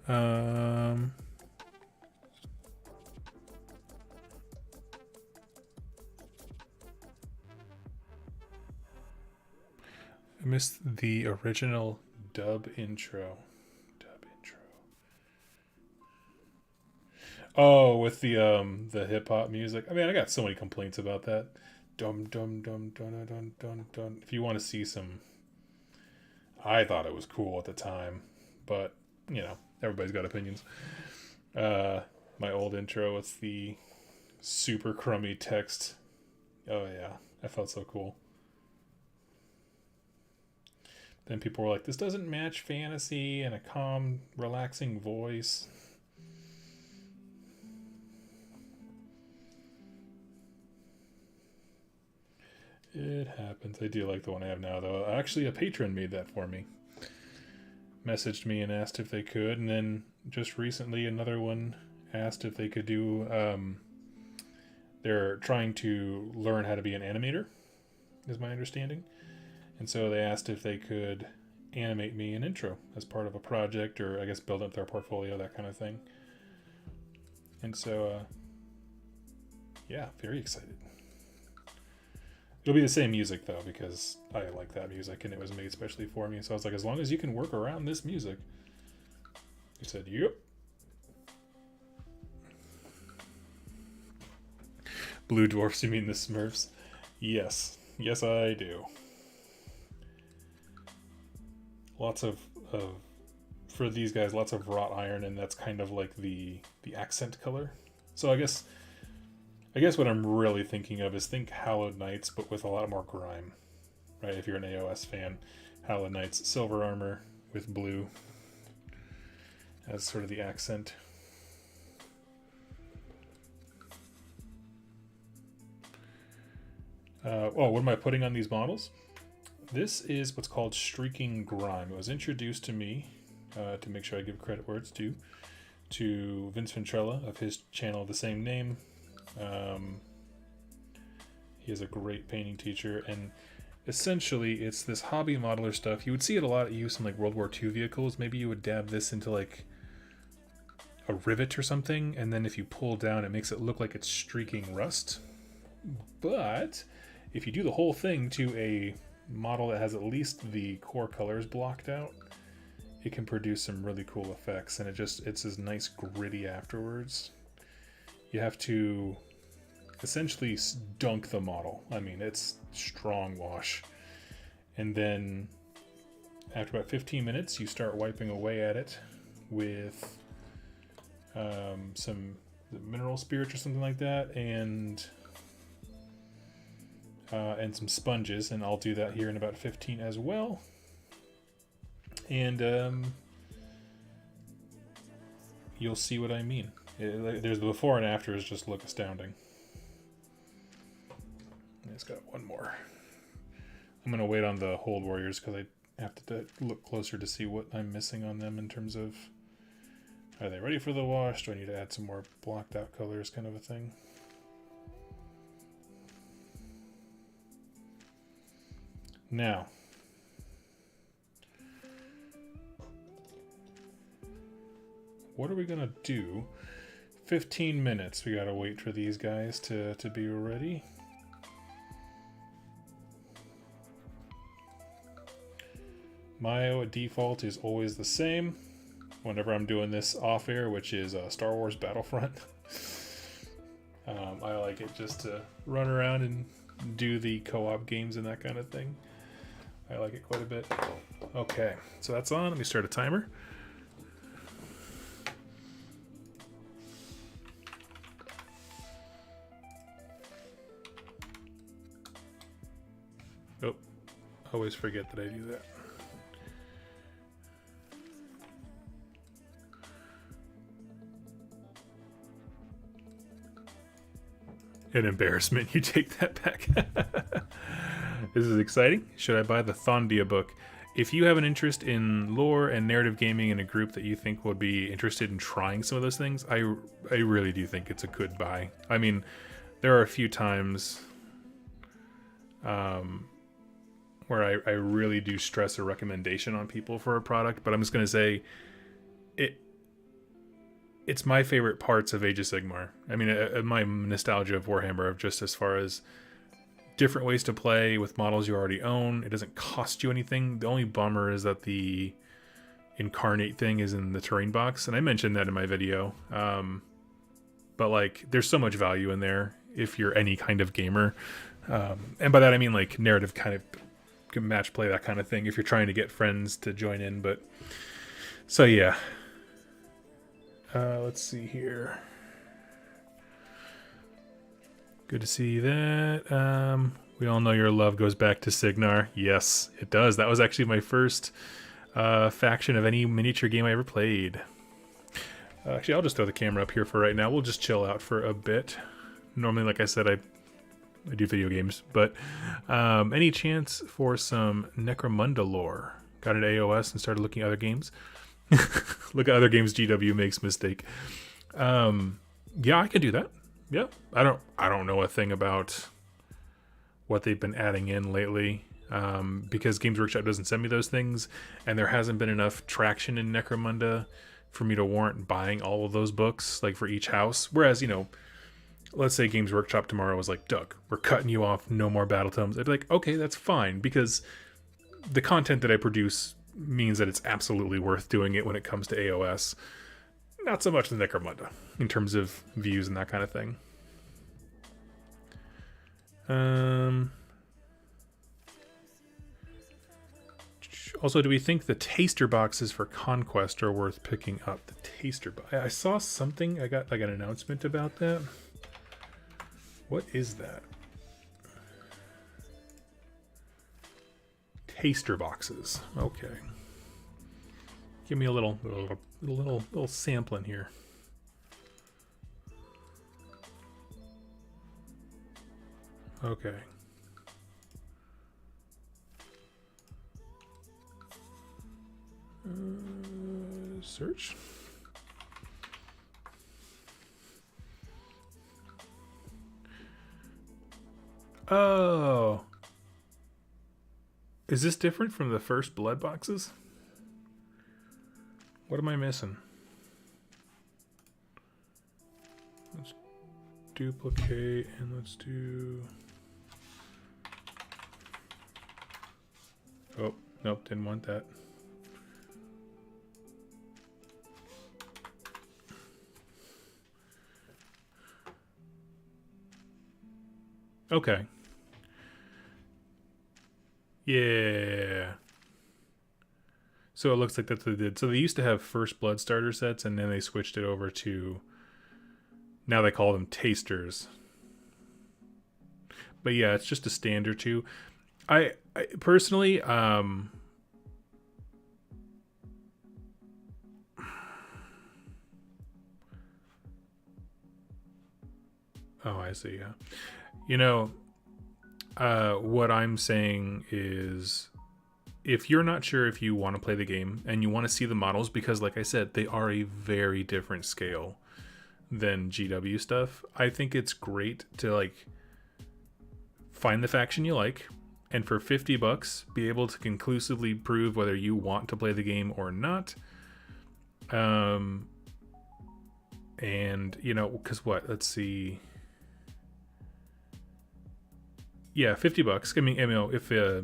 I missed the original dub intro. Oh, with the hip hop music. I mean, I got so many complaints about that. Dum dum dum dum dum dum dum. If you want to see some, I thought it was cool at the time, but you know, everybody's got opinions. My old intro with the super crummy text. Oh yeah, that felt so cool. Then people were like, "This doesn't match fantasy and a calm, relaxing voice." It happens. I do like the one I have now, though. Actually, a patron made that for me. Messaged me and asked if they could, and then just recently another one asked if they could do. They're trying to learn how to be an animator, is my understanding, and so they asked if they could animate me an intro as part of a project, or I guess build up their portfolio, that kind of thing. And so, yeah, very excited. It'll be the same music, though, because I like that music, and it was made especially for me. So I was like, as long as you can work around this music. He said, yep. Blue Dwarfs, you mean the Smurfs? Yes. Yes, I do. Lots of for these guys, lots of wrought iron, and that's kind of like the accent color. So I guess what I'm really thinking of is think Hallowed Knights, but with a lot more grime, right? If you're an AOS fan, Hallowed Knights, silver armor with blue as sort of the accent. What am I putting on these models? This is what's called Streaking Grime. It was introduced to me, to make sure I give credit where it's due, to Vince Ventrella of his channel of the same name. He is a great painting teacher, and essentially it's this hobby modeler stuff. You would see it a lot used in like World War II vehicles. Maybe you would dab this into like a rivet or something, and then if you pull down, it makes it look like it's streaking rust. But if you do the whole thing to a model that has at least the core colors blocked out, it can produce some really cool effects, and it's as nice gritty afterwards. You have to essentially dunk the model. I mean, it's strong wash. And then after about 15 minutes, you start wiping away at it with some mineral spirits or something like that, and some sponges, and I'll do that here in about 15 as well. And you'll see what I mean. There's the before and afters just look astounding. It's got one more. I'm going to wait on the Hold Warriors because I have to look closer to see what I'm missing on them in terms of, are they ready for the wash? Do I need to add some more blocked out colors, kind of a thing? Now, what are we going to do? 15 minutes. We got to wait for these guys to be ready. My default is always the same whenever I'm doing this off air, which is Star Wars Battlefront. I like it just to run around and do the co-op games and that kind of thing. I like it quite a bit. Okay, so that's on. Let me start a timer. Oh, always forget that I do that. An embarrassment. You take that back. This is exciting. Should I buy the Thondia book? If you have an interest in lore and narrative gaming in a group that you think would be interested in trying some of those things, I really do think it's a good buy. I mean, there are a few times where I really do stress a recommendation on people for a product, but I'm just going to say it's my favorite parts of Age of Sigmar. I mean, my nostalgia of Warhammer, of just as far as different ways to play with models you already own. It doesn't cost you anything. The only bummer is that the incarnate thing is in the terrain box, and I mentioned that in my video. But like, there's so much value in there if you're any kind of gamer, and by that I mean like narrative kind of match play, that kind of thing. If you're trying to get friends to join in, but so yeah. Let's see here. Good to see that. We all know your love goes back to Signar. Yes, it does. That was actually my first faction of any miniature game I ever played. Actually, I'll just throw the camera up here for right now. We'll just chill out for a bit. Normally, like I said, I do video games, but any chance for some Necromunda lore? Got an AOS and started looking at other games. Look at other games GW makes mistake. Yeah, I could do that. Yeah, I don't know a thing about what they've been adding in lately, because Games Workshop doesn't send me those things, and there hasn't been enough traction in Necromunda for me to warrant buying all of those books, like for each house. Whereas, you know, let's say Games Workshop tomorrow was like, Doug, we're cutting you off, no more battle tomes. I'd be like, okay, that's fine, because the content that I produce means that it's absolutely worth doing it when it comes to AOS. Not so much the Necromunda in terms of views and that kind of thing. Also, do we think the taster boxes for Conquest are worth picking up? The taster box. I saw something. I got like an announcement about that. What is that? Taster boxes. Okay. Give me a little sampling here. Okay. Search. Oh. Is this different from the first blood boxes? What am I missing? Let's duplicate and let's do... Oh, nope, didn't want that. Okay. Yeah. So it looks like that's what they did. So they used to have first blood starter sets, and then they switched it over to... Now they call them tasters. But yeah, it's just a stand or two. I personally... Oh, I see, yeah. You know, what I'm saying is, if you're not sure if you want to play the game and you want to see the models, because like I said, they are a very different scale than GW stuff, I think it's great to like find the faction you like, and for $50 be able to conclusively prove whether you want to play the game or not. And you know, because what, let's see. Yeah, $50. I mean, you know, if I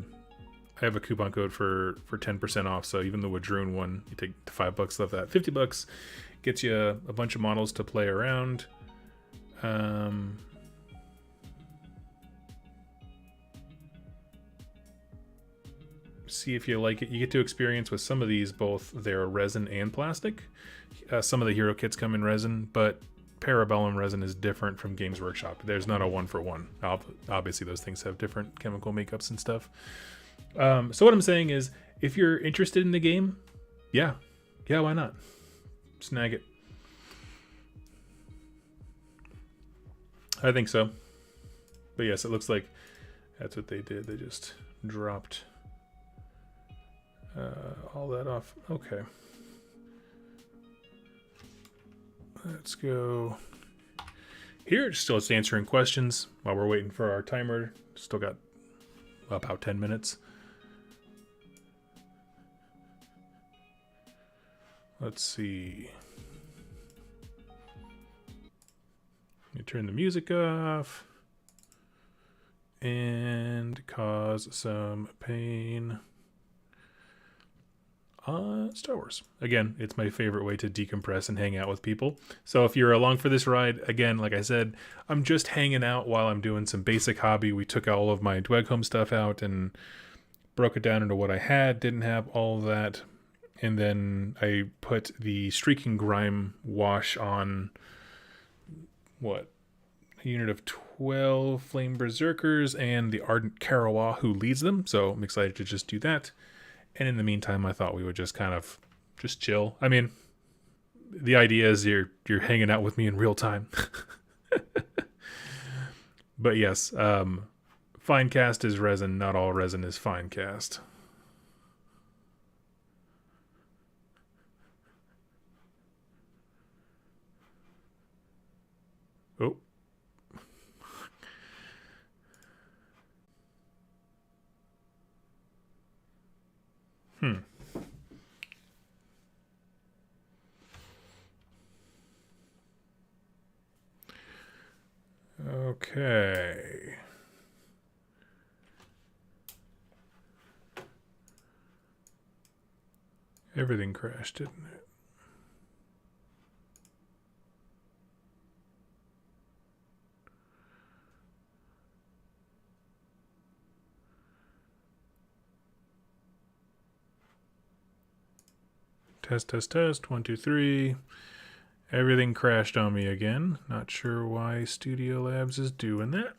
have a coupon code for 10% off, so even the Wadroon one, you take $5 off that. $50 gets you a bunch of models to play around. See if you like it. You get to experience with some of these both their resin and plastic. Some of the hero kits come in resin, but Parabellum resin is different from Games Workshop. There's not a one-for-one. Obviously, those things have different chemical makeups and stuff. So what I'm saying is, if you're interested in the game, yeah, why not? Snag it. I think so. But yes, it looks like that's what they did. They just dropped all that off. Okay. Let's go here. Still just answering questions while we're waiting for our timer. Still got about 10 minutes. Let's see. Let me turn the music off and cause some pain on Star Wars. Again, it's my favorite way to decompress and hang out with people. So if you're along for this ride, again, like I said, I'm just hanging out while I'm doing some basic hobby. We took all of my Dweghom stuff out and broke it down into what I had, didn't have all of that. And then I put the Streaking Grime wash on, what, a unit of 12 Flame Berserkers and the Ardent Karawa who leads them. So I'm excited to just do that. And in the meantime, I thought we would just kind of just chill. I mean, the idea is you're hanging out with me in real time. But yes, fine cast is resin. Not all resin is fine cast. Oh. Okay. Everything crashed, didn't it? Test, test, test. 1, 2, 3. Everything crashed on me again. Not sure why Studio Labs is doing that.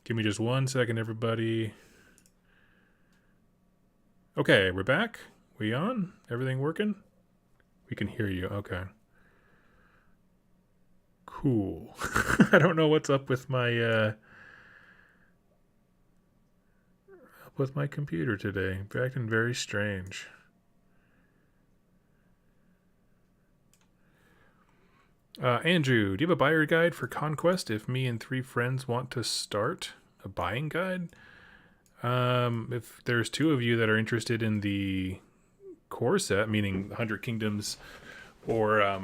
Give me just 1 second, everybody. Okay, we're back. We on? Everything working? We can hear you. Okay. Cool. I don't know what's up with my computer today. Acting very strange. Andrew, do you have a buyer guide for Conquest if me and 3 friends want to start a buying guide? If there's 2 of you that are interested in the core set, meaning 100 Kingdoms or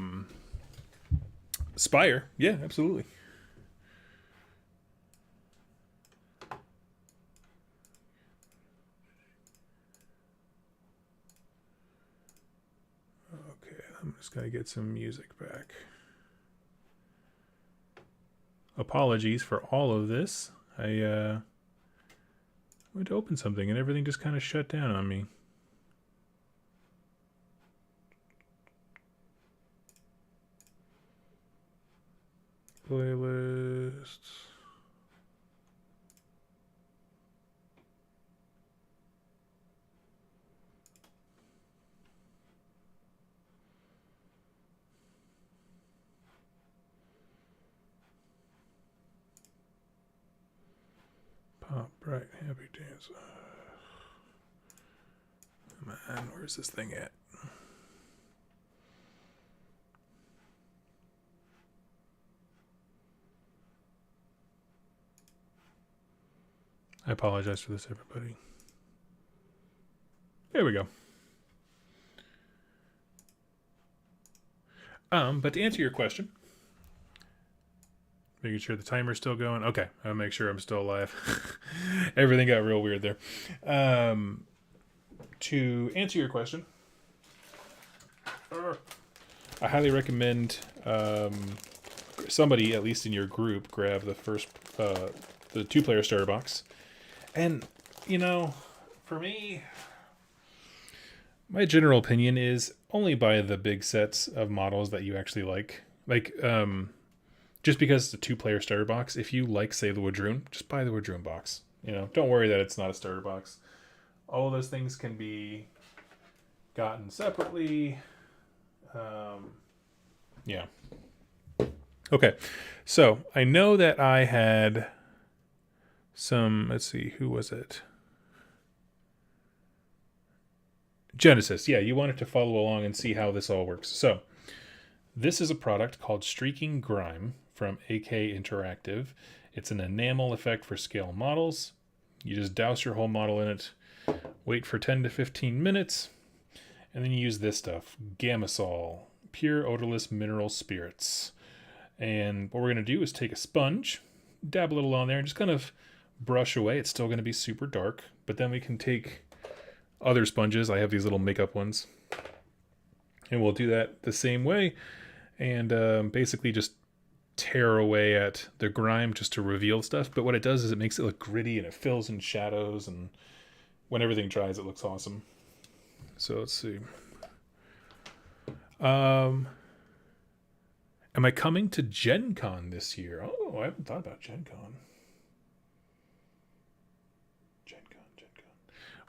Spire, yeah, absolutely. Okay, I'm just gonna get some music back. Apologies for all of this. I went to open something and everything just kind of shut down on me. Playlists. Pop, bright, happy dance. Man, where's this thing at? I apologize for this, everybody. There we go. But to answer your question, making sure the timer's still going. Okay, I'll make sure I'm still alive. Everything got real weird there. To answer your question, I highly recommend somebody, at least in your group, grab the first, the 2-player starter box. And, you know, for me, my general opinion is only buy the big sets of models that you actually like. Like, just because it's a 2-player starter box, if you like, say, the Dweghom, just buy the Dweghom box. You know, don't worry that it's not a starter box. All of those things can be gotten separately. Yeah. Okay, so I know that I had some, let's see, who was it? Genesis, yeah, you wanted to follow along and see how this all works. So, this is a product called Streaking Grime from AK Interactive. It's an enamel effect for scale models. You just douse your whole model in it, wait for 10 to 15 minutes, and then you use this stuff, Gamasol, pure odorless mineral spirits. And what we're going to do is take a sponge, dab a little on there, and just kind of brush away. It's still going to be super dark, but then we can take other sponges. I have these little makeup ones, and we'll do that the same way, and basically just tear away at the grime just to reveal stuff. But what it does is it makes it look gritty, and it fills in shadows, and when everything dries, it looks awesome. So let's see. Am I coming to Gen Con this year? Oh, I haven't thought about Gen Con.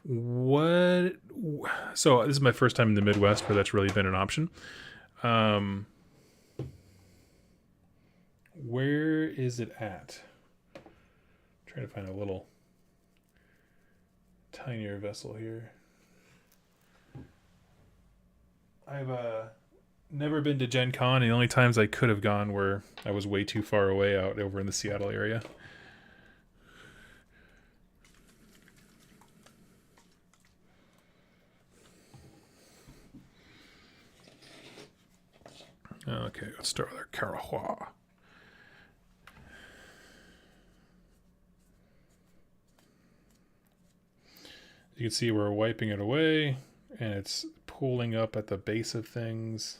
What? So this is my first time in the Midwest where that's really been an option. Where is it at? I'm trying to find a little tinier vessel here. I've never been to Gen Con. The only times I could have gone were I was way too far away out over in the Seattle area. Okay, let's start with our Carahua. You can see we're wiping it away, and it's pooling up at the base of things.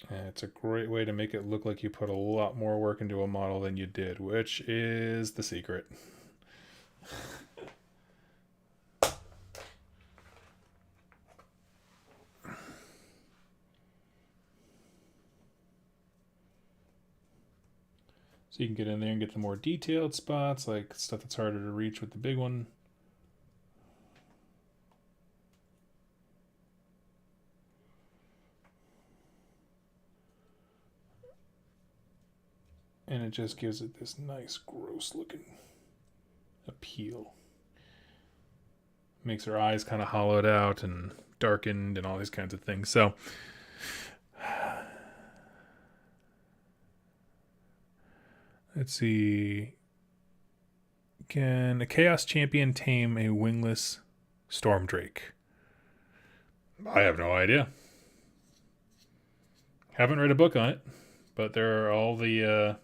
And it's a great way to make it look like you put a lot more work into a model than you did, which is the secret. So you can get in there and get the more detailed spots, like stuff that's harder to reach with the big one. And it just gives it this nice, gross looking appeal. Makes her eyes kind of hollowed out and darkened and all these kinds of things. So let's see. Can a Chaos Champion tame a wingless Stormdrake? I have no idea. Haven't read a book on it, but there are all the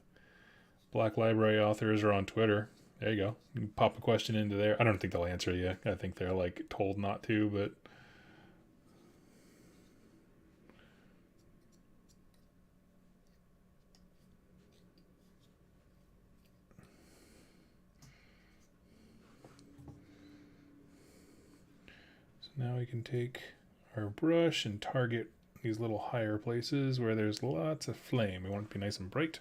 Black Library authors are on Twitter. There you go. You can pop a question into there. I don't think they'll answer you. I think they're like told not to, but so now we can take our brush and target these little higher places where there's lots of flame. We want it to be nice and bright.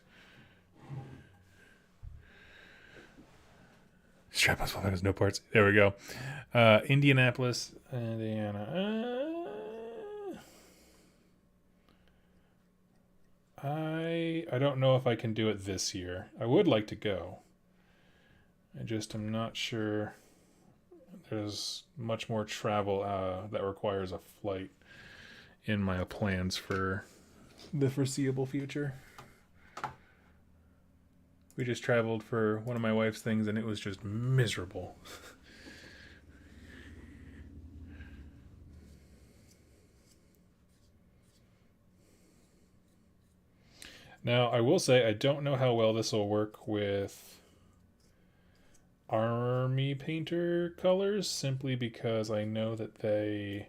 Strap on motherfuckers, no parts. There we go. Indianapolis, Indiana. I don't know if I can do it this year. I would like to go. I just am not sure. There's much more travel that requires a flight in my plans for the foreseeable future. We just traveled for one of my wife's things, and it was just miserable. Now, I will say I don't know how well this will work with Army Painter colors, simply because I know that their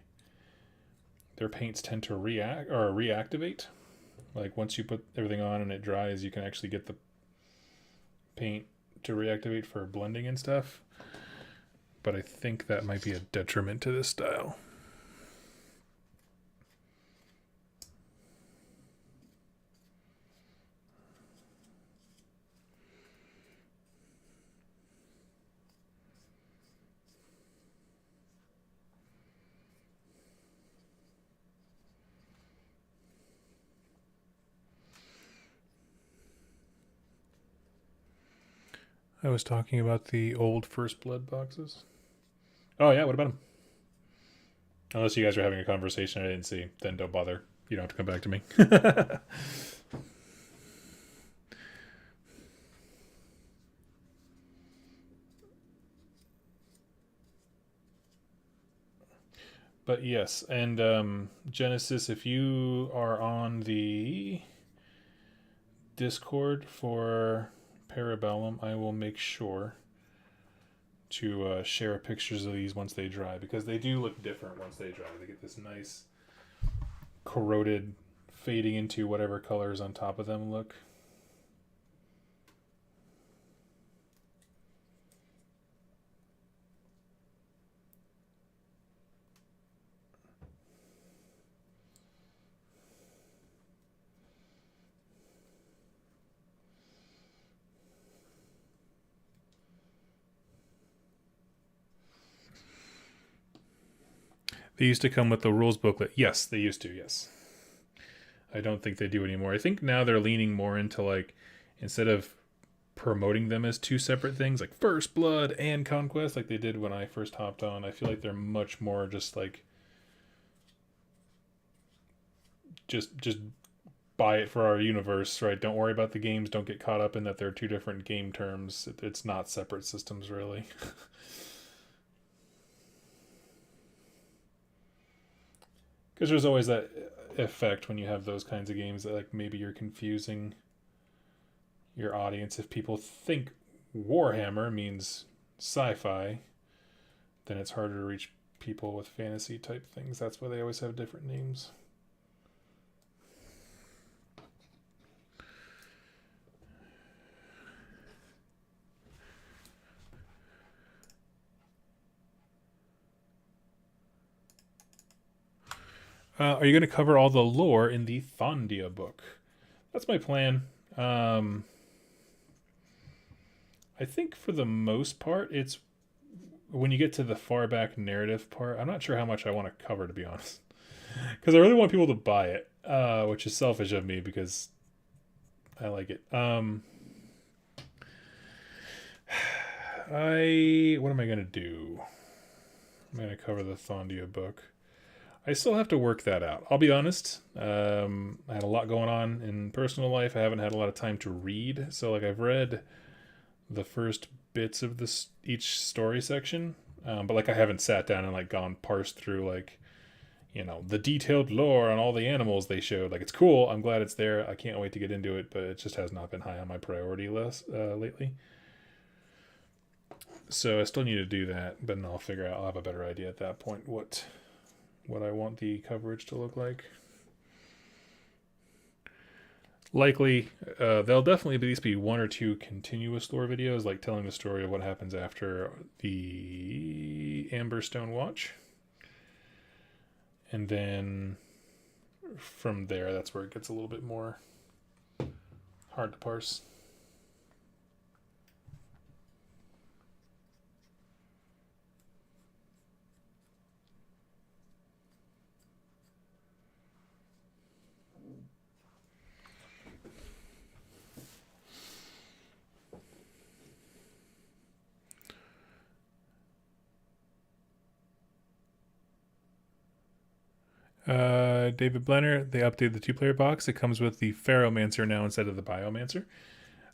paints tend to reactivate. Like once you put everything on and it dries, you can actually get the paint to reactivate for blending and stuff. But I think that might be a detriment to this style. I was talking about the old First Blood boxes. Oh yeah, what about them? Unless you guys are having a conversation I didn't see, then don't bother. You don't have to come back to me. But yes, and Genesis, if you are on the Discord for Parabellum, I will make sure to share pictures of these once they dry, because they do look different once they dry. They get this nice corroded, fading into whatever colors on top of them look. They used to come with the rules booklet. Yes, they used to, yes. I don't think they do anymore. I think now they're leaning more into, like, instead of promoting them as two separate things, like First Blood and Conquest, like they did when I first hopped on, I feel like they're much more just like just buy it for our universe, right? Don't worry about the games. Don't get caught up in that they're two different game terms. It's not separate systems, really. Because there's always that effect when you have those kinds of games that, like, maybe you're confusing your audience. If people think Warhammer means sci-fi, then it's harder to reach people with fantasy type things. That's why they always have different names. Are you going to cover all the lore in the Thondia book? That's my plan. I think for the most part, it's when you get to the far back narrative part. I'm not sure how much I want to cover, to be honest, because I really want people to buy it, which is selfish of me because I like it. What am I gonna do? I'm gonna cover the Thondia book. I still have to work that out. I'll be honest. I had a lot going on in personal life. I haven't had a lot of time to read. So, like, I've read the first bits of this each story section, but, like, I haven't sat down and, like, gone parsed through, like, you know, the detailed lore on all the animals they showed. Like, it's cool. I'm glad it's there. I can't wait to get into it, but it just has not been high on my priority list lately. So I still need to do that, but then I'll figure out. I'll have a better idea at that point what I want the coverage to look like. Likely, there'll definitely at least be one or two continuous lore videos, like telling the story of what happens after the Amberstone Watch. And then from there, that's where it gets a little bit more hard to parse. David Blenner, they updated the two-player box. It comes with the Ferromancer now instead of the Biomancer.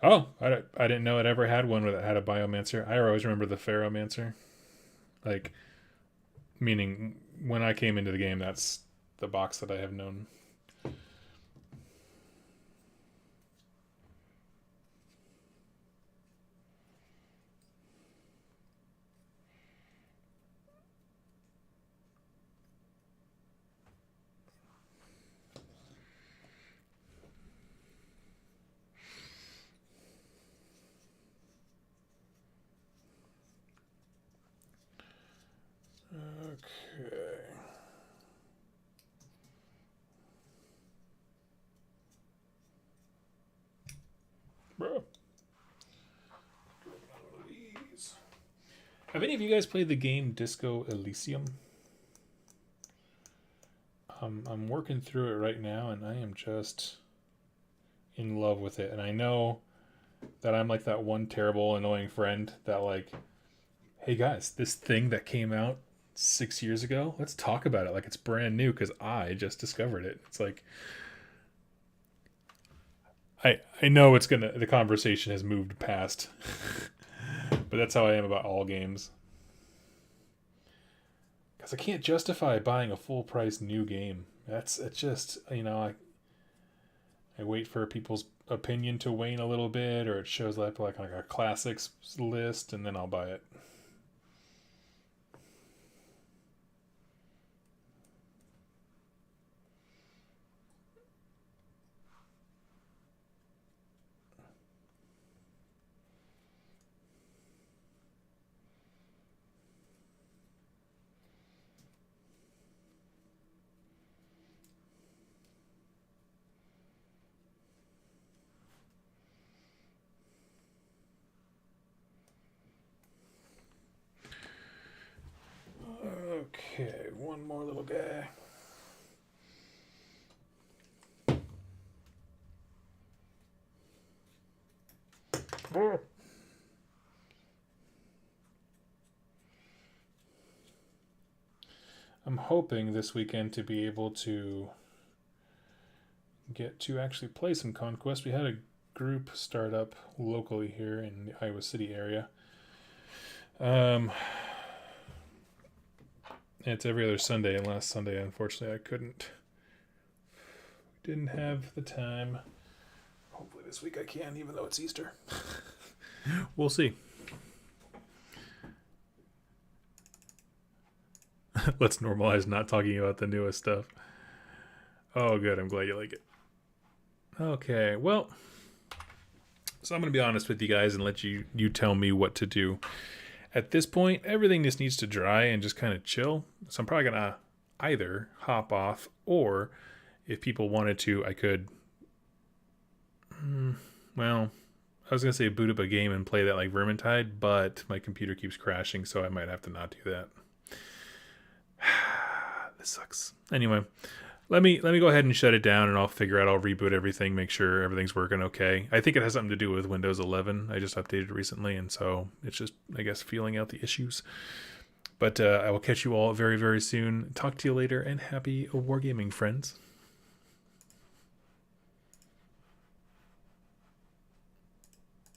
Oh, I didn't know it ever had one that had a Biomancer. I always remember the Ferromancer. Like, meaning when I came into the game, that's the box that I have known. Okay. Bro. Have any of you guys played the game Disco Elysium? I'm working through it right now, and I am just in love with it. And I know That I'm like that one terrible, annoying friend that like, hey guys, this thing that came out 6 years ago, let's talk about it like it's brand new because I just discovered it. It's like I know it's gonna the conversation has moved past, but that's how I am about all games. Because I can't justify buying a full price new game. It's just I wait for people's opinion to wane a little bit, or it shows up like a classics list, and then I'll buy it. Okay, one more little guy. I'm hoping this weekend to be able to get to actually play some Conquest. We had a group start up locally here in the Iowa City area. It's every other Sunday, and last Sunday, unfortunately, I couldn't. Didn't have the time. Hopefully this week I can, even though it's Easter. We'll see. Let's normalize not talking about the newest stuff. Oh, good. I'm glad you like it. Okay, well, so I'm going to be honest with you guys and let you tell me what to do. At this point, everything just needs to dry and just kind of chill. So I'm probably going to either hop off, or if people wanted to, I could, well, I was going to say boot up a game and play that like Vermintide, but my computer keeps crashing, so I might have to not do that. This sucks. Anyway, let me go ahead and shut it down, and I'll figure out. I'll reboot everything, make sure everything's working okay. I think it has something to do with Windows 11. I just updated recently, and so it's just, I guess, feeling out the issues. But I will catch you all very, very soon. Talk to you later, and happy wargaming, friends.